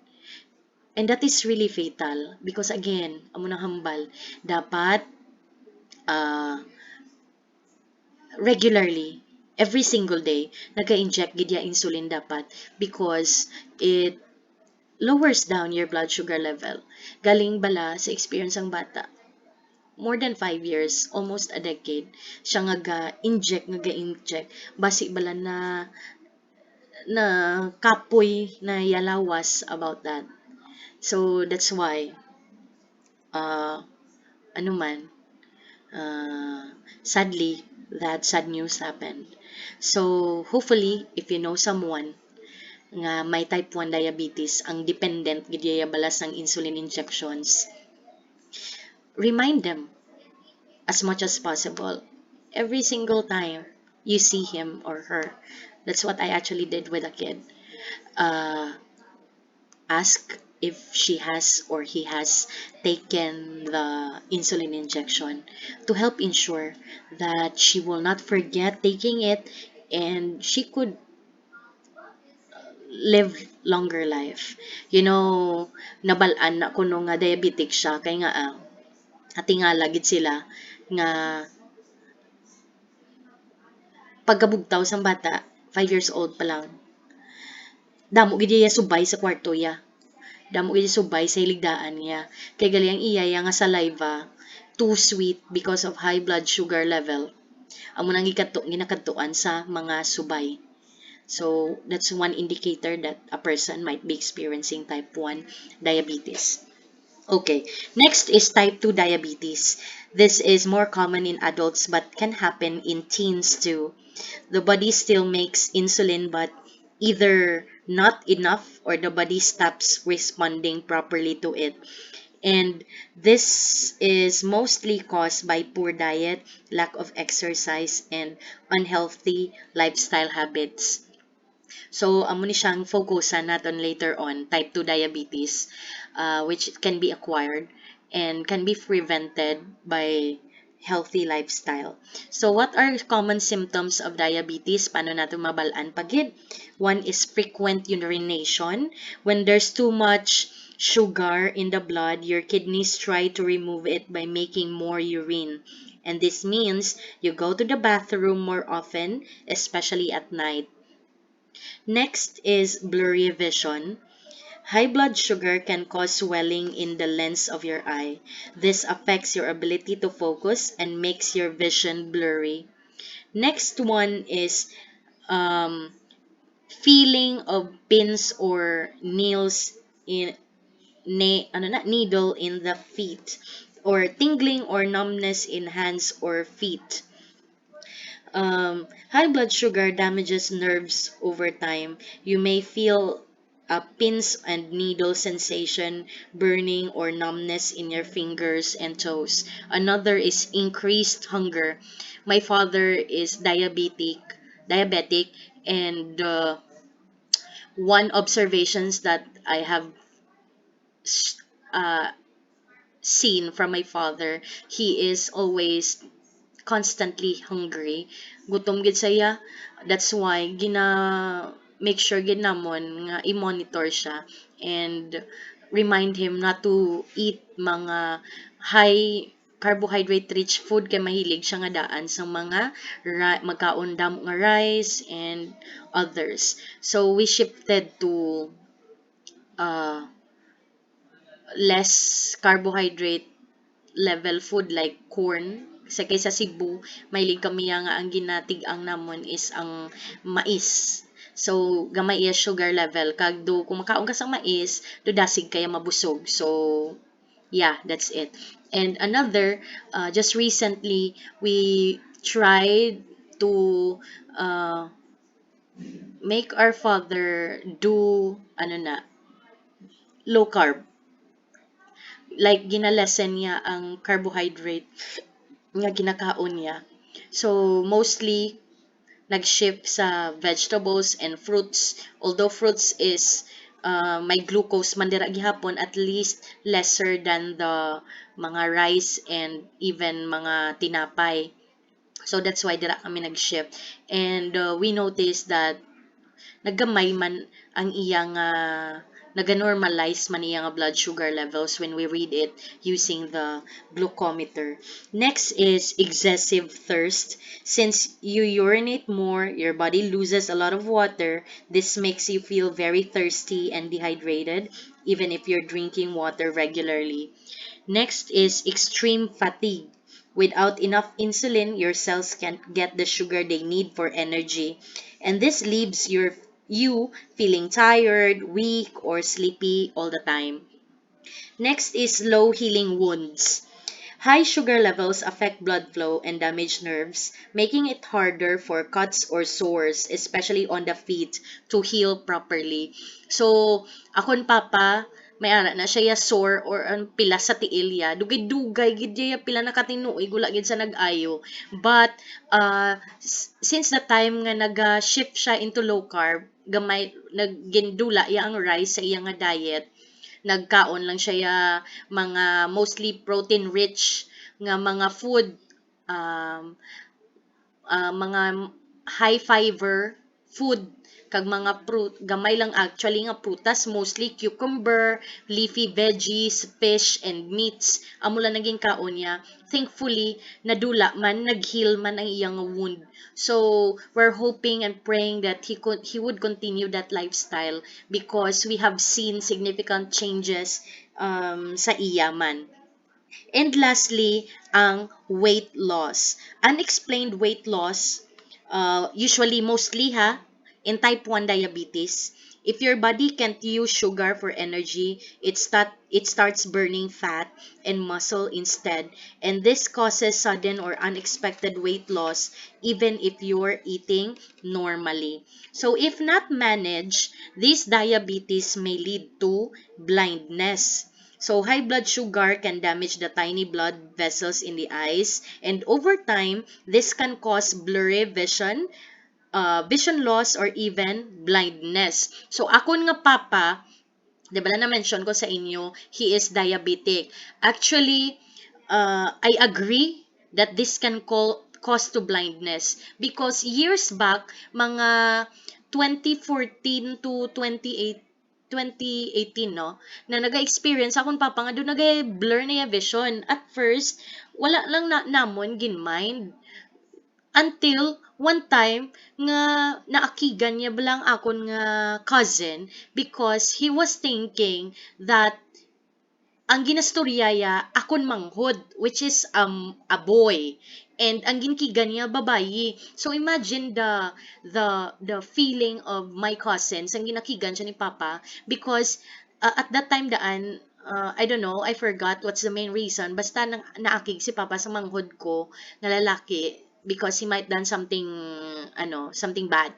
And that is really fatal because again, amo nang hambal, dapat regularly, every single day, nagka-inject gid ya insulin dapat because it lowers down your blood sugar level. Galing bala sa experience ang bata. More than 5 years, almost a decade, siya nga ga-inject. Basi bala na kapoy na yalawas about that. So, that's why, sadly, that sad news happened. So, hopefully, if you know someone nga may type 1 diabetes, ang dependent gidya balas ng insulin injections, remind them as much as possible every single time you see him or her. That's what I actually did with a kid. Ask if she has or he has taken the insulin injection to help ensure that she will not forget taking it, and she could live longer life. You know, nabalaan na kuno nga diabetic siya kay nga atingala gid sila nga pagkabugtaw sang bata, 5 years old pa lang, damo gid iya subay sa kwarto ya. Damo gid subay sa hiligdaan niya. Kay gali ang iya nga saliva too sweet because of high blood sugar level. Amo nang ginakadtuan sa mga subay. So, that's one indicator that a person might be experiencing type 1 diabetes. Okay, next is type 2 diabetes. This is more common in adults but can happen in teens too. The body still makes insulin but either not enough or the body stops responding properly to it. And this is mostly caused by poor diet, lack of exercise, and unhealthy lifestyle habits. So, amo ni siyang focusan naton later on, type 2 diabetes, which can be acquired and can be prevented by healthy lifestyle. So, what are common symptoms of diabetes? Paano natin mabalaan pagid? One is frequent urination. When there's too much sugar in the blood, your kidneys try to remove it by making more urine. And this means you go to the bathroom more often, especially at night. Next is blurry vision. High blood sugar can cause swelling in the lens of your eye. This affects your ability to focus and makes your vision blurry. Next one is um, feeling of pins or nails in needle in the feet, or tingling or numbness in hands or feet. High blood sugar damages nerves over time. You may feel pins and needle sensation, burning or numbness in your fingers and toes. Another is increased hunger. My father is diabetic, and one observations that I have uh, seen from my father, he is always constantly hungry. Gutom gid saya. That's why make sure gid namon nga i-monitor siya and remind him not to eat mga high carbohydrate rich food kay mahilig siya nga daan sa mga magkaon damo nga rice and others. So we shifted to uh, less carbohydrate level food like corn. Sa kaysa Cebu, mahilig kami nga ang ginatig-ang namon is ang mais. So, gamay iya sugar level. Kag do, kung makaon ka sa mais, do dasig kaya mabusog. So, yeah, that's it. And another, just recently, we tried to uh, make our father do, low carb. Like, ginalesen niya ang carbohydrate nga ginakaon niya. So, mostly, nag-shift sa vegetables and fruits. Although fruits is may glucose man dira gihapon, at least lesser than the mga rice and even mga tinapay. So, that's why dira kami nag-shift. And we noticed that naggamay man ang iyang naga-normalize man iyang blood sugar levels when we read it using the glucometer. Next is excessive thirst. Since you urinate more, your body loses a lot of water. This makes you feel very thirsty and dehydrated, even if you're drinking water regularly. Next is extreme fatigue. Without enough insulin, your cells can't get the sugar they need for energy. And this leaves you feeling tired, weak, or sleepy all the time. Next is slow healing wounds. High sugar levels affect blood flow and damage nerves, making it harder for cuts or sores, especially on the feet, to heal properly. So, akon papa, may ara na siya sore or ang pila sa tiil ya. Dugay-dugay gid ya pila nakatinuoy gula gid sa nag-ayo. But since the time nga nag-shift siya into low carb, gamay naggindula ya ang rice sa iyang nga diet, nagkaon lang siya mga mostly protein rich nga mga food, um, mga high fiber food kag mga fruit, gamay lang actually nga prutas, mostly cucumber, leafy veggies, fish, and meats. Amo lang naging kaon niya. Thankfully, nadula man, nag-heal man ang iyang wound. So, we're hoping and praying that he would continue that lifestyle because we have seen significant changes sa iya man. And lastly, ang weight loss. Unexplained weight loss, usually mostly in type 1 diabetes. If your body can't use sugar for energy, it starts burning fat and muscle instead. And this causes sudden or unexpected weight loss even if you're eating normally. So if not managed, this diabetes may lead to blindness. So high blood sugar can damage the tiny blood vessels in the eyes, and over time, this can cause blurry vision, vision loss, or even blindness. So akon nga papa, di ba na-mention ko sa inyo, he is diabetic. Actually, I agree that this can cause to blindness because years back, mga 2014 to 2018, no, na naga-experience akong papa nga doon nag-blur na yung vision. At first, wala lang namon gin-mind until one time nga naakigan niya bilang akon nga cousin because he was thinking that ang ginastoryaya akon manghod, which is a boy, and ang ginkigan niya babayi. So imagine the feeling of my cousins ang ginakigan siya ni papa because at that time daan, I don't know, I forgot what's the main reason, basta naakig si papa sa manghod ko na lalaki because he might done something, something bad.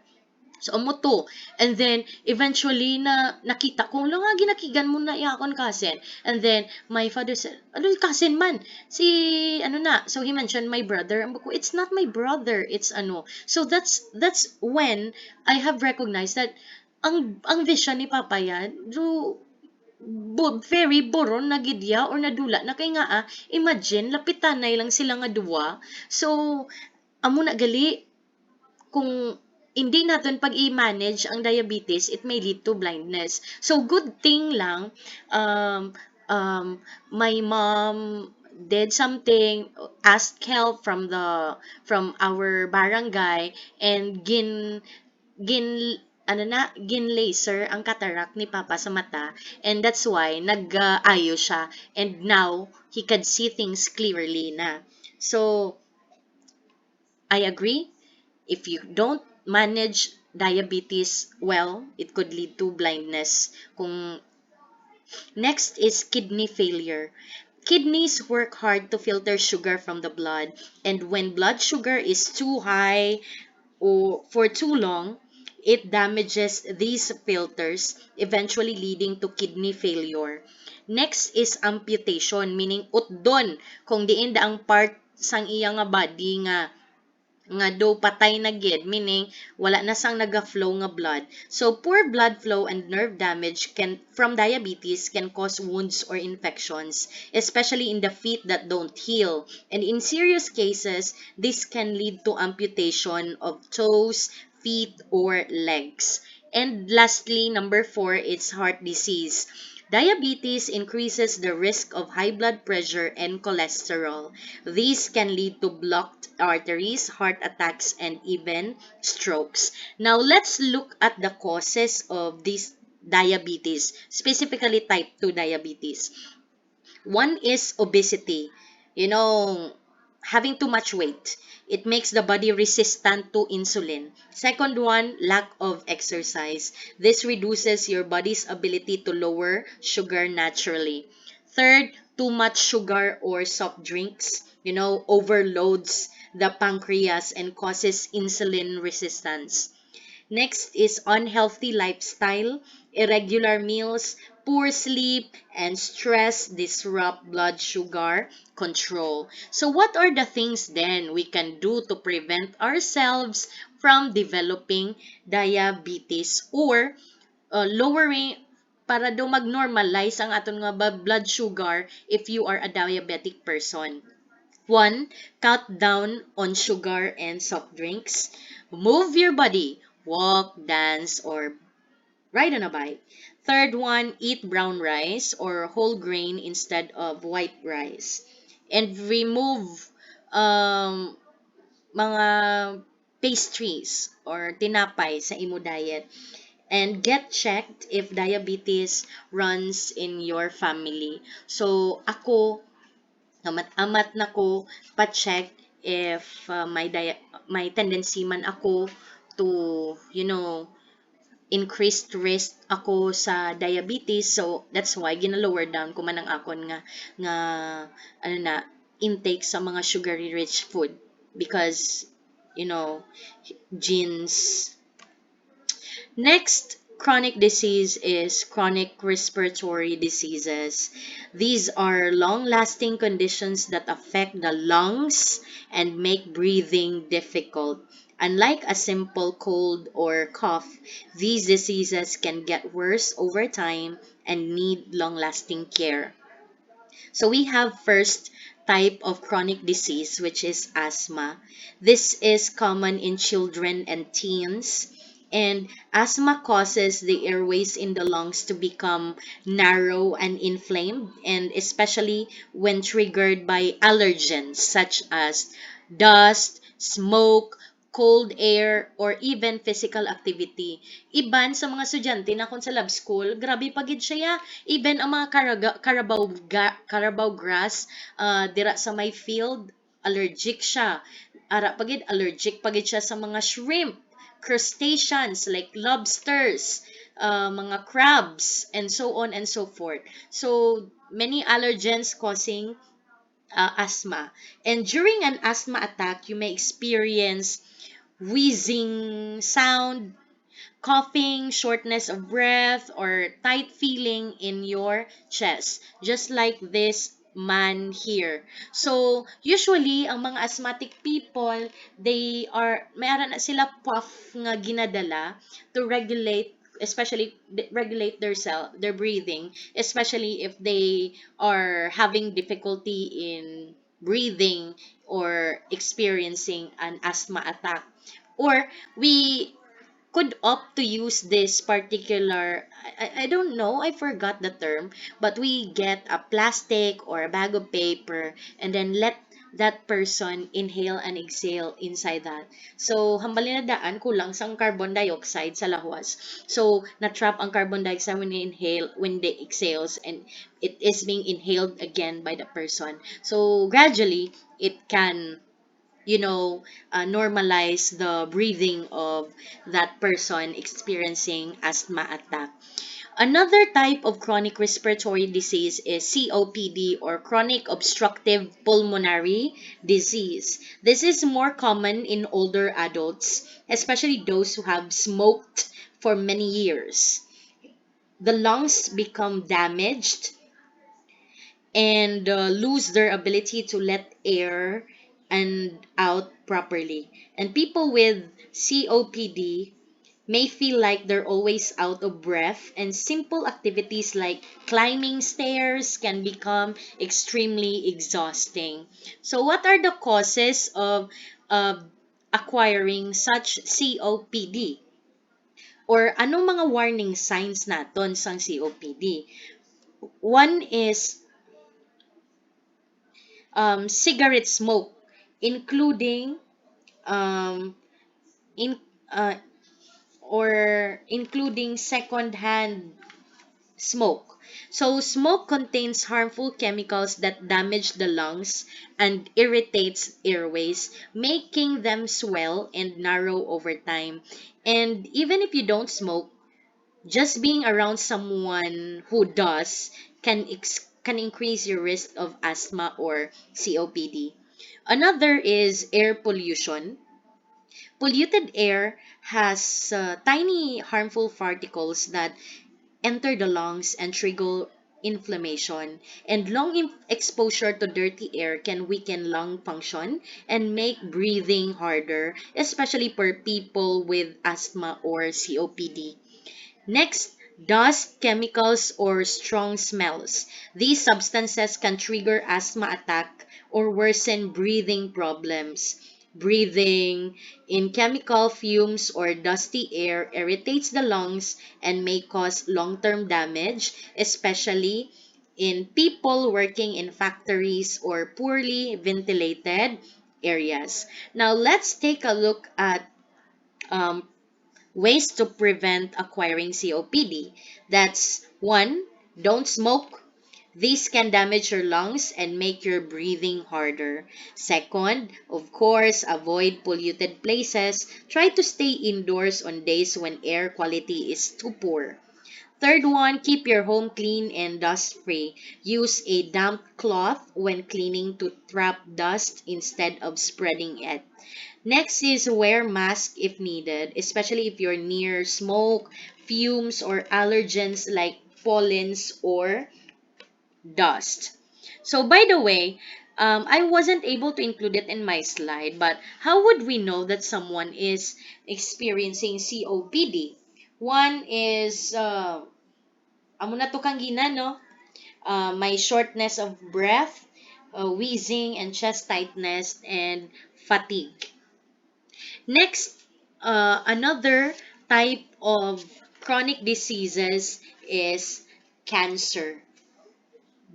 So, amo to. And then, eventually, nakita ko, lang nga, ginakigan mo na yakon cousin. And then, my father said, ano, cousin man? So he mentioned my brother. Ang ko, it's not my brother, it's ano. So, that's when I have recognized that ang vision ni Papa yan, very boron na gidya or nadula na kay nga imagine, lapitanay lang sila nga duwa. So, amo na gali, kung hindi natin pag i-manage ang diabetes, it may lead to blindness. So, good thing lang, my mom did something, asked help from our barangay, and gin laser ang cataract ni Papa sa mata, and that's why nag-ayo siya, and now he could see things clearly na. So, I agree. If you don't manage diabetes well, it could lead to blindness. Next is kidney failure. Kidneys work hard to filter sugar from the blood, and when blood sugar is too high or for too long, it damages these filters, eventually leading to kidney failure. Next is amputation, meaning utdon kung diin da ang part sang iya nga body nga do patay na gid, meaning wala na sang naga-flow nga blood. So poor blood flow and nerve damage from diabetes can cause wounds or infections, especially in the feet that don't heal. And in serious cases, this can lead to amputation of toes, feet, or legs. And lastly, number 4, it's heart disease. Diabetes increases the risk of high blood pressure and cholesterol. These can lead to blocked arteries, heart attacks, and even strokes. Now, let's look at the causes of this diabetes, specifically type 2 diabetes. One is obesity. Having too much weight. It makes the body resistant to insulin. Second one, lack of exercise. This reduces your body's ability to lower sugar naturally. Third, too much sugar or soft drinks, overloads the pancreas and causes insulin resistance. Next is unhealthy lifestyle, irregular meals, poor sleep, and stress disrupt blood sugar control. So what are the things then we can do to prevent ourselves from developing diabetes or lowering para daw mag-normalize ang aton nga blood sugar if you are a diabetic person? One, cut down on sugar and soft drinks. Move your body. walk, dance, or ride on a bike. Third one, eat brown rice or whole grain instead of white rice. And remove um, mga pastries or tinapay sa imo diet. And get checked if diabetes runs in your family. So, ako, amat-amat na ko pa-check if may tendency man ako to, you know, increased risk ako sa diabetes. So that's why gina-lower down ko man ang akon nga ano na intake sa mga sugary rich food because you know genes. Next chronic disease is chronic respiratory diseases. These are long lasting conditions that affect the lungs and make breathing difficult. Unlike a simple cold or cough, these diseases can get worse over time and need long lasting care. So we have first type of chronic disease, which is asthma. This is common in children and teens. And asthma causes the airways in the lungs to become narrow and inflamed, and especially when triggered by allergens such as dust, smoke, cold air, or even physical activity. Iban sa mga estudyante na kung sa lab school, grabe pagid siya. Even ang mga Carabao grass dira sa may field, allergic siya. Ara pagid allergic pagid siya sa mga shrimp, crustaceans like lobsters, mga crabs, and so on and so forth. So, many allergens causing asthma. And during an asthma attack, you may experience wheezing sound, coughing, shortness of breath, or tight feeling in your chest, just like this man here. So, usually, ang mga asthmatic people, mayroon na sila puff nga ginadala to regulate, especially regulate their breathing, especially if they are having difficulty in breathing or experiencing an asthma attack. Or we could opt to use this particular, I don't know, I forgot the term, but we get a plastic or a bag of paper and then let that person inhale and exhale inside that. So, hambalin na daan, kulang sang carbon dioxide sa lahwas. So, na-trap ang carbon dioxide when they inhale, when they exhales, and it is being inhaled again by the person. So, gradually, it can normalize the breathing of that person experiencing asthma attack. Another type of chronic respiratory disease is COPD or chronic obstructive pulmonary disease. This is more common in older adults, especially those who have smoked for many years. The lungs become damaged and lose their ability to let air and out properly. And people with COPD may feel like they're always out of breath, and simple activities like climbing stairs can become extremely exhausting. So, what are the causes of acquiring such COPD? Or anong mga warning signs naton sa COPD? One is cigarette smoke, including um, in uh, or including second-hand smoke. So smoke contains harmful chemicals that damage the lungs and irritates airways, making them swell and narrow over time. And even if you don't smoke, just being around someone who does can increase your risk of asthma or COPD. Another is air pollution. Polluted air has tiny harmful particles that enter the lungs and trigger inflammation. And exposure to dirty air can weaken lung function and make breathing harder, especially for people with asthma or COPD. Next, dust, chemicals, or strong smells. These substances can trigger asthma attack or worsen breathing problems. Breathing in chemical fumes or dusty air irritates the lungs and may cause long-term damage, especially in people working in factories or poorly ventilated areas. Now, let's take a look at um, ways to prevent acquiring COPD. That's one, don't smoke. These can damage your lungs and make your breathing harder. Second, of course, avoid polluted places. Try to stay indoors on days when air quality is too poor. Third one, keep your home clean and dust free. Use a damp cloth when cleaning to trap dust instead of spreading it. Next is wear mask if needed, especially if you're near smoke, fumes, or allergens like pollens or dust. So, by the way, I wasn't able to include it in my slide, but how would we know that someone is experiencing COPD? One is, amo na to kang gina, no? My shortness of breath, wheezing and chest tightness, and fatigue. Next, another type of chronic diseases is cancer.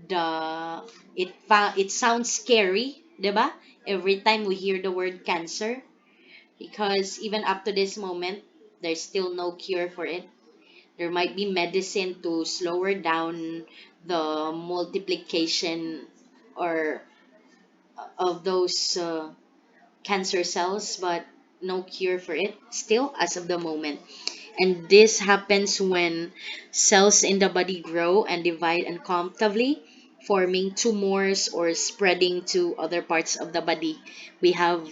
It sounds scary, 'di ba? Every time we hear the word cancer, because even up to this moment, there's still no cure for it. There might be medicine to slower down the multiplication or of those cancer cells, but no cure for it still as of the moment. And this happens when cells in the body grow and divide uncomfortably, forming tumors or spreading to other parts of the body. We have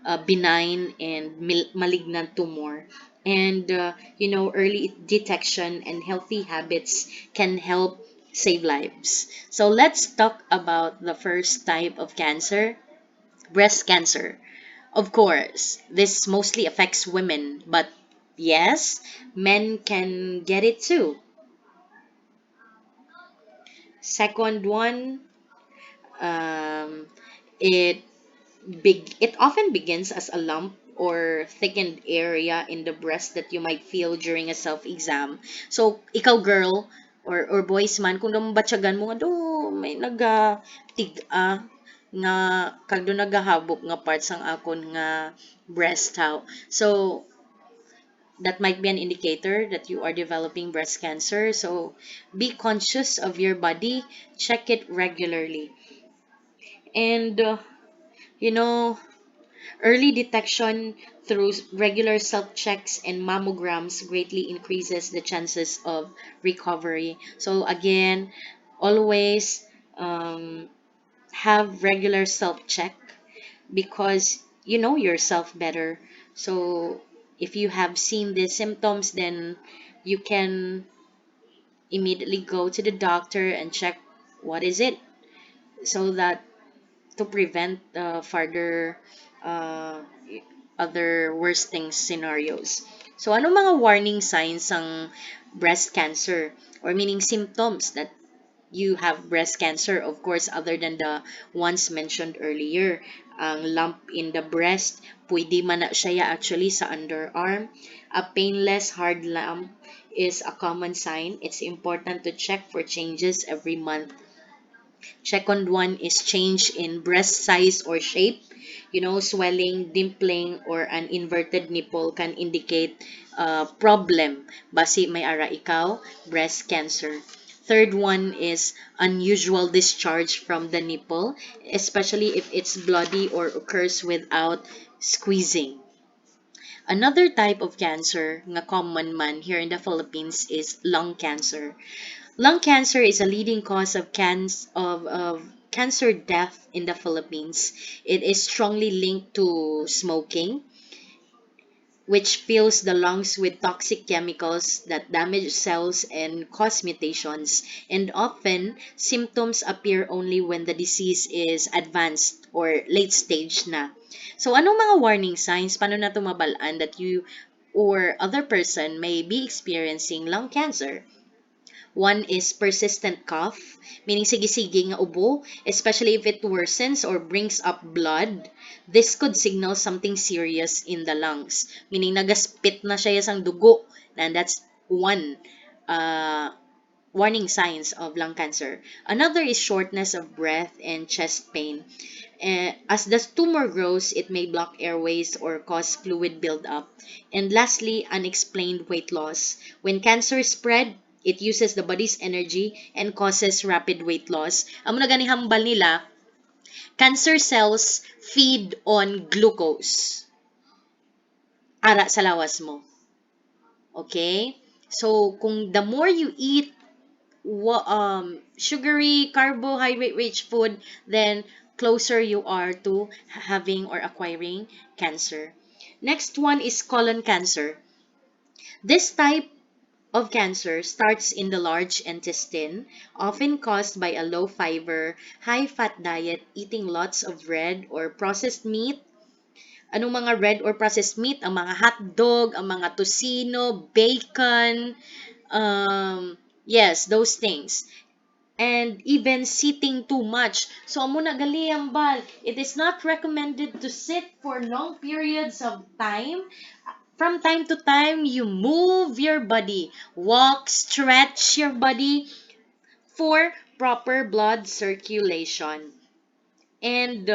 a benign and malignant tumor. And, early detection and healthy habits can help save lives. So let's talk about the first type of cancer, breast cancer. Of course, this mostly affects women, but yes, men can get it too. Second one, um, it it often begins as a lump or thickened area in the breast that you might feel during a self-exam. So, ikaw girl or boys man, kung naman mo, do may tiga nga kag do nagahabok nga parts ang akon nga breast how. So, that might be an indicator that you are developing breast cancer. So be conscious of your body, check it regularly. And, you know, early detection through regular self checks and mammograms greatly increases the chances of recovery. So, again, always have regular self check because you know yourself better. So, if you have seen the symptoms, then you can immediately go to the doctor and check what is it so that to prevent further uh, other worsening scenarios. So, ano mga warning signs ng breast cancer or meaning symptoms that you have breast cancer, of course, other than the ones mentioned earlier. Ang lump in the breast, pwede man na siya actually sa underarm. A painless hard lump is a common sign. It's important to check for changes every month. Second one is change in breast size or shape. Swelling, dimpling, or an inverted nipple can indicate problem. Basi may ara ikaw, breast cancer. Third one is unusual discharge from the nipple, especially if it's bloody or occurs without squeezing. Another type of cancer nga common man here in the Philippines is lung cancer. Lung cancer is a leading cause of cancer death in the Philippines. It is strongly linked to smoking, which fills the lungs with toxic chemicals that damage cells and cause mutations. And often, symptoms appear only when the disease is advanced or late stage na. So, anong mga warning signs? Paano na mabalaan that you or other person may be experiencing lung cancer? One is persistent cough, meaning sige-sige nga ubo, especially if it worsens or brings up blood. This could signal something serious in the lungs, meaning nagaspit na siya sang dugo. And that's one uh, warning signs of lung cancer. Another is shortness of breath and chest pain. As the tumor grows, it may block airways or cause fluid buildup. And lastly, unexplained weight loss. When cancer spread, it uses the body's energy and causes rapid weight loss. Amo na gani hambal nila, cancer cells feed on glucose. Ara sa lawas mo. Okay? So, kung the more you eat sugary, carbohydrate-rich food, then closer you are to having or acquiring cancer. Next one is colon cancer. This type of cancer starts in the large intestine, often caused by a low fiber, high fat diet, eating lots of red or processed meat. Anong mga red or processed meat? Ang mga hotdog, ang mga tocino, bacon, yes, those things. And even sitting too much. So, amo na gali ang bal. It is not recommended to sit for long periods of time. From time to time, you move your body. Walk, stretch your body for proper blood circulation. And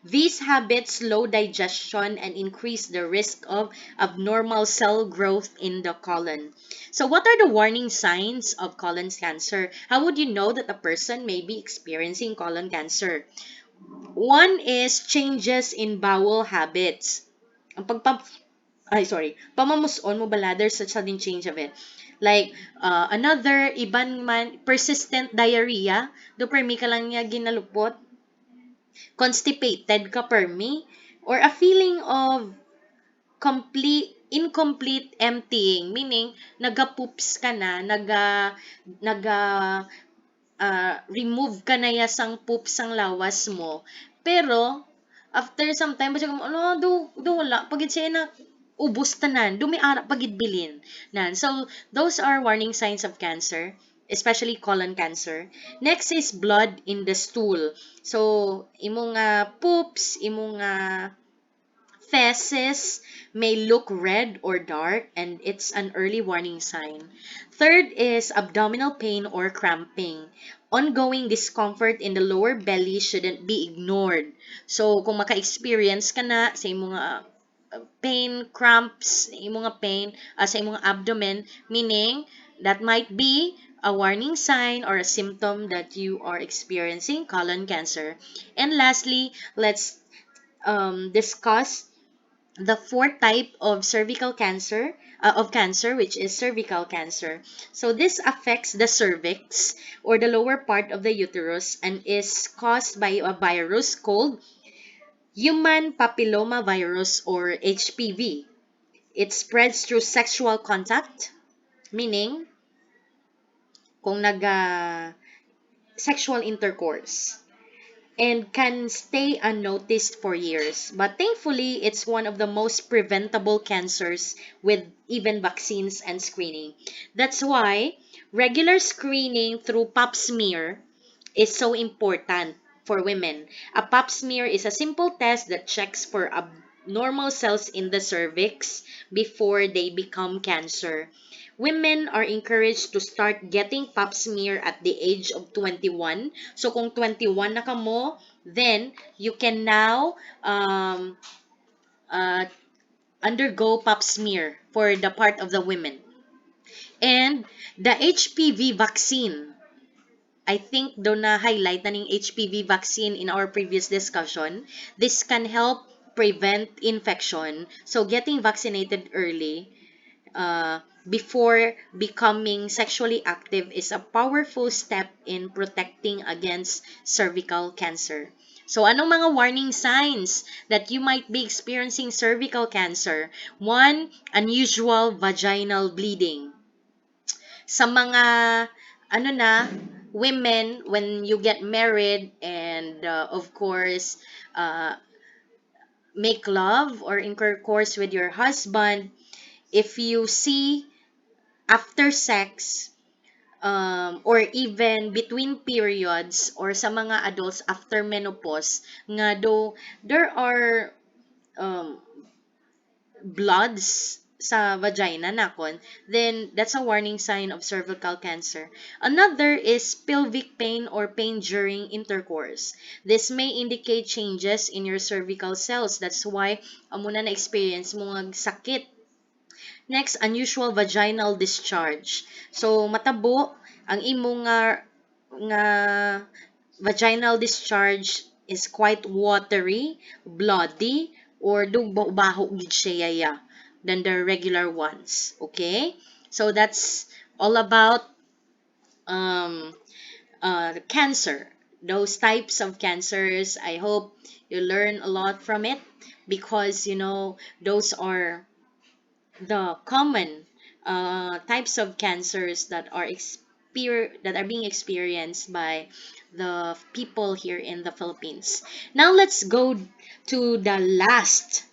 these habits slow digestion and increase the risk of abnormal cell growth in the colon. So, what are the warning signs of colon cancer? How would you know that a person may be experiencing colon cancer? One is changes in bowel habits. Ang pamamuson mo bala, there's a sudden change of it. Like, another, iban man, persistent diarrhea, do permi ka lang niya ginalupot, constipated ka permi, or a feeling of incomplete emptying, meaning naga-poops ka na, naga remove ka na yasang poop sang lawas mo. Pero after some time, basta ano, do wala pagid siya na ubos tanan, dumi ara pagid bilin. Nan. So those are warning signs of cancer, especially colon cancer. Next is blood in the stool. So imong poops, imong feces may look red or dark, and it's an early warning sign. Third is abdominal pain or cramping. Ongoing discomfort in the lower belly shouldn't be ignored. So, kung maka-experience ka na sa imong pain, cramps, imong pain sa imong abdomen, meaning that might be a warning sign or a symptom that you are experiencing colon cancer. And lastly, let's discuss the fourth type of cervical cancer which is cervical cancer. So this affects the cervix or the lower part of the uterus and is caused by a virus called human papilloma virus or HPV. It spreads through sexual contact, meaning kung sexual intercourse, and can stay unnoticed for years. But thankfully, it's one of the most preventable cancers with even vaccines and screening. That's why regular screening through pap smear is so important for women. A pap smear is a simple test that checks for abnormal cells in the cervix before they become cancer. Women are encouraged to start getting pap smear at the age of 21. So kung 21 na ka mo, then you can now uh, undergo pap smear for the part of the women. And the HPV vaccine, I think do na highlight na ning HPV vaccine in our previous discussion. This can help prevent infection. So getting vaccinated early before becoming sexually active is a powerful step in protecting against cervical cancer. So, anong mga warning signs that you might be experiencing cervical cancer? One, unusual vaginal bleeding. Sa mga, women, when you get married and, of course, make love or intercourse with your husband, if you see after sex, or even between periods or sa mga adults after menopause nga though there are um, bloods sa vagina nakon, then that's a warning sign of cervical cancer. Another is pelvic pain or pain during intercourse. This may indicate changes in your cervical cells. That's why amo na na-experience mo nga sakit. Next, unusual vaginal discharge. So matabo ang imo nga vaginal discharge is quite watery, bloody, or baho gid siya than the regular ones. Okay? So that's all about um, cancer. Those types of cancers. I hope you learn a lot from it because those are the common types of cancers that are being experienced by the people here in the Philippines. Now let's go to the last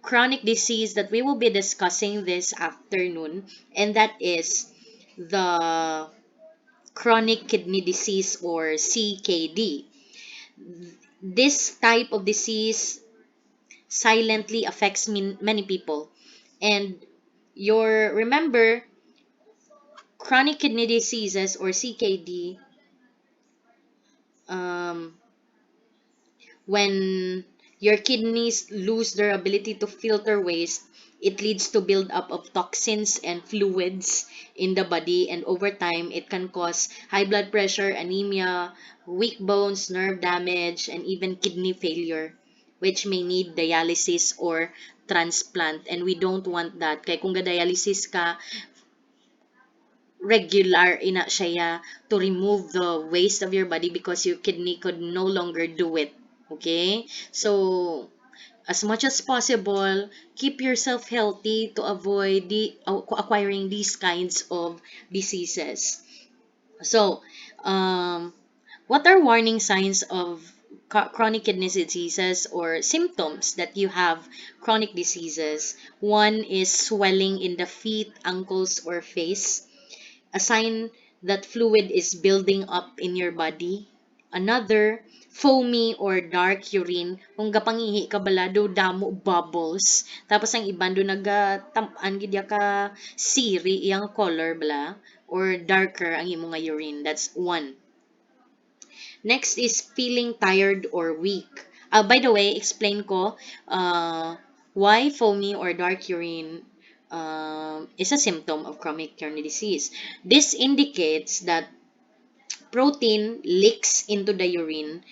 chronic disease that we will be discussing this afternoon, and that is the chronic kidney disease or CKD. This type of disease silently affects many people, and remember, chronic kidney diseases or CKD, um, when your kidneys lose their ability to filter waste, it leads to buildup of toxins and fluids in the body, and over time, it can cause high blood pressure, anemia, weak bones, nerve damage, and even kidney failure, which may need dialysis or transplant. And we don't want that. Kaya kung ga-dialysis ka, regular ina siya to remove the waste of your body because your kidney could no longer do it. Okay? So, as much as possible, keep yourself healthy to avoid acquiring these kinds of diseases. So, what are warning signs of chronic kidney diseases or symptoms that you have chronic diseases? One is swelling in the feet, ankles, or face, a sign that fluid is building up in your body. Another, foamy or dark urine. Kung gapangihi ka balado, damo bubbles. Tapos ang iban do nagatamaan gid ka siri iyang color bala or darker ang imo nga urine. That's one. Next is feeling tired or weak. By the way, explain ko why foamy or dark urine is a symptom of chronic kidney disease. This indicates that protein leaks into the urine,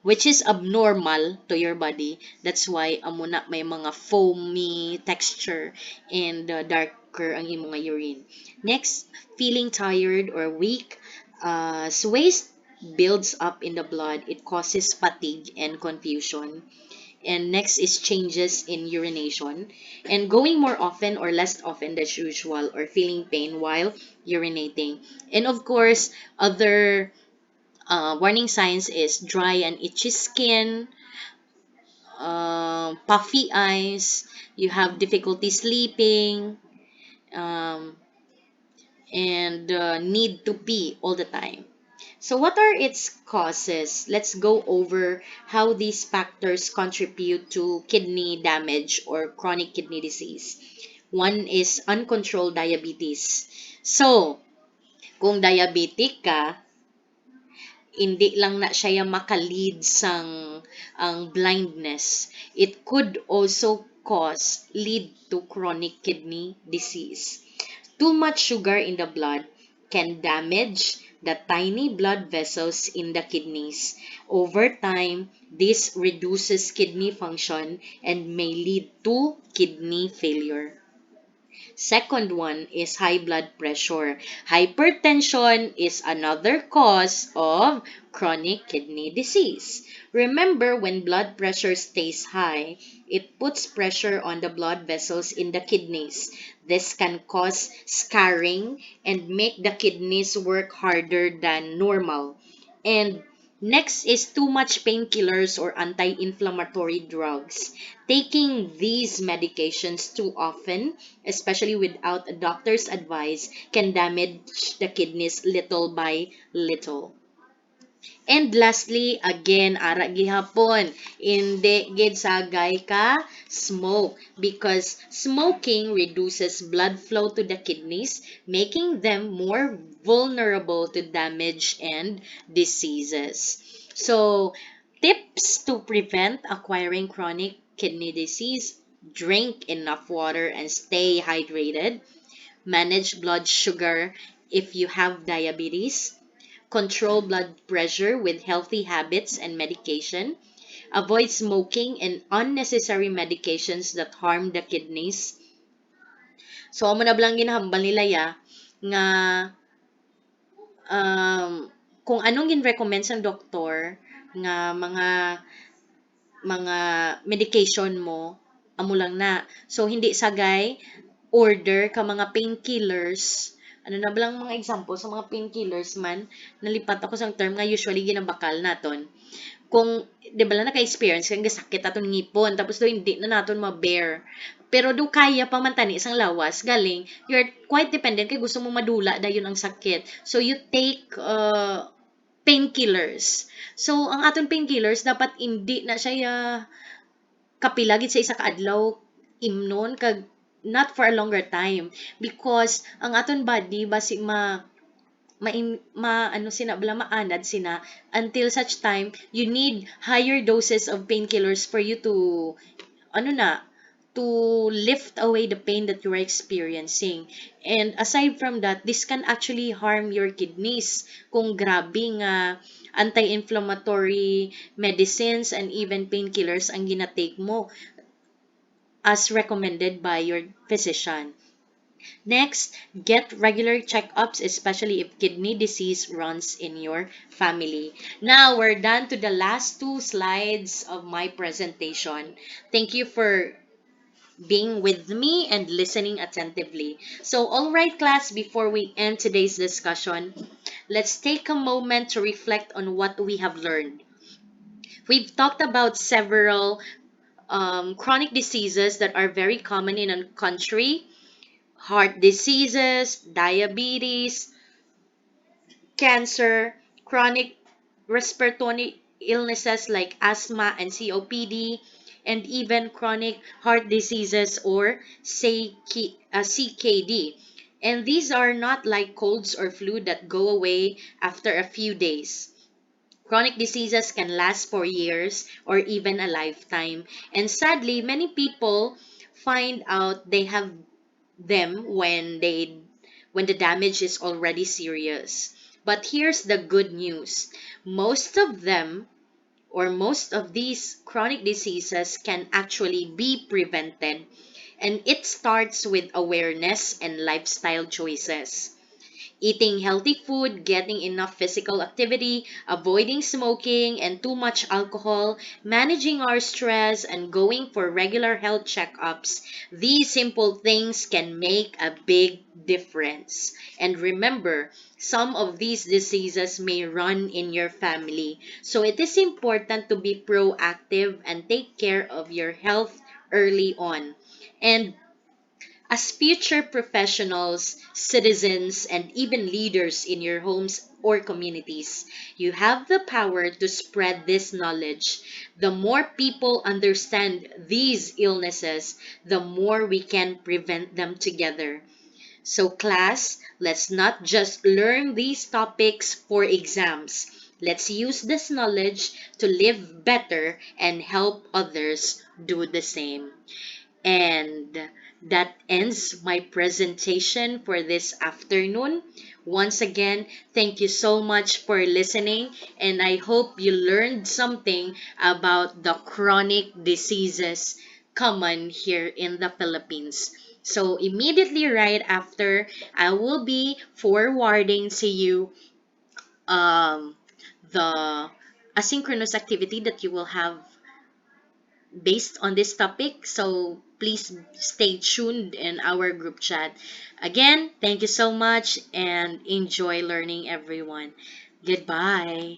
which is abnormal to your body. That's why amo na may mga foamy texture and darker ang imong urine. Next, feeling tired or weak. As waste builds up in the blood, it causes fatigue and confusion. And next is changes in urination and going more often or less often than usual, or feeling pain while urinating. And of course, other warning signs is dry and itchy skin, puffy eyes, you have difficulty sleeping, um, and need to pee all the time. So, what are its causes? Let's go over how these factors contribute to kidney damage or chronic kidney disease. One is uncontrolled diabetes. So, kung diabetic ka, hindi lang na siya makalead sang ang blindness. It could also lead to chronic kidney disease. Too much sugar in the blood can damage the tiny blood vessels in the kidneys. Over time, this reduces kidney function and may lead to kidney failure. Second one is high blood pressure. Hypertension is another cause of chronic kidney disease. Remember, when blood pressure stays high, it puts pressure on the blood vessels in the kidneys. This can cause scarring and make the kidneys work harder than normal. And Next is too much painkillers or anti-inflammatory drugs. Taking these medications too often, especially without a doctor's advice, can damage the kidneys little by little. And lastly, again, ara gihapon, hindi gid sagay ka smoke because smoking reduces blood flow to the kidneys, making them more vulnerable to damage and diseases. So, tips to prevent acquiring chronic kidney disease: drink enough water and stay hydrated, manage blood sugar if you have diabetes, control blood pressure with healthy habits and medication, avoid smoking and unnecessary medications that harm the kidneys. So, amo na lang ginahambal nila ya, nga kung anong gin-recommend sa doktor nga mga medication mo, amo lang na. So, hindi sagay order ka mga painkillers. Ano na ba lang mga example sa mga painkillers man, nalipat ako sa term nga usually ginabakal naton. Kung, di ba lang naka-experience kang gasakit aton ngipon, tapos do hindi na naton ma-bear. Pero do kaya pa man tani isang lawas, galing, you're quite dependent kay gusto mo madula dayon ang sakit. So you take painkillers. So ang aton painkillers dapat hindi na siya kapilagid sa isa ka adlaw imnon kag not for a longer time because ang aton body basi ano sina bala maanad sina until such time you need higher doses of painkillers for you to ano na to lift away the pain that you are experiencing. And aside from that, this can actually harm your kidneys kung grabe nga anti-inflammatory medicines and even painkillers ang ginatake mo as recommended by your physician. Next, get regular checkups, especially if kidney disease runs in your family. Now, we're done to the last two slides of my presentation. Thank you for being with me and listening attentively. So, all right, class, before we end today's discussion, let's take a moment to reflect on what we have learned. We've talked about several chronic diseases that are very common in a country: heart diseases, diabetes, cancer, chronic respiratory illnesses like asthma and COPD, and even chronic heart diseases or CKD. And these are not like colds or flu that go away after a few days. Chronic diseases can last for years or even a lifetime. And sadly, many people find out they have them when the damage is already serious. But here's the good news. Most of them or most of these chronic diseases can actually be prevented, and it starts with awareness and lifestyle choices. Eating healthy food, getting enough physical activity, avoiding smoking and too much alcohol, managing our stress, and going for regular health checkups. These simple things can make a big difference. And remember, some of these diseases may run in your family. So it is important to be proactive and take care of your health early on. And as future professionals, citizens, and even leaders in your homes or communities, you have the power to spread this knowledge. The more people understand these illnesses, the more we can prevent them together. So, class, let's not just learn these topics for exams. Let's use this knowledge to live better and help others do the same. And that ends my presentation for this afternoon. Once again, thank you so much for listening, and I hope you learned something about the chronic diseases common here in the Philippines. So, immediately right after, I will be forwarding to you um, the asynchronous activity that you will have based on this topic. So please stay tuned in our group chat. Again, thank you so much and enjoy learning, everyone. Goodbye.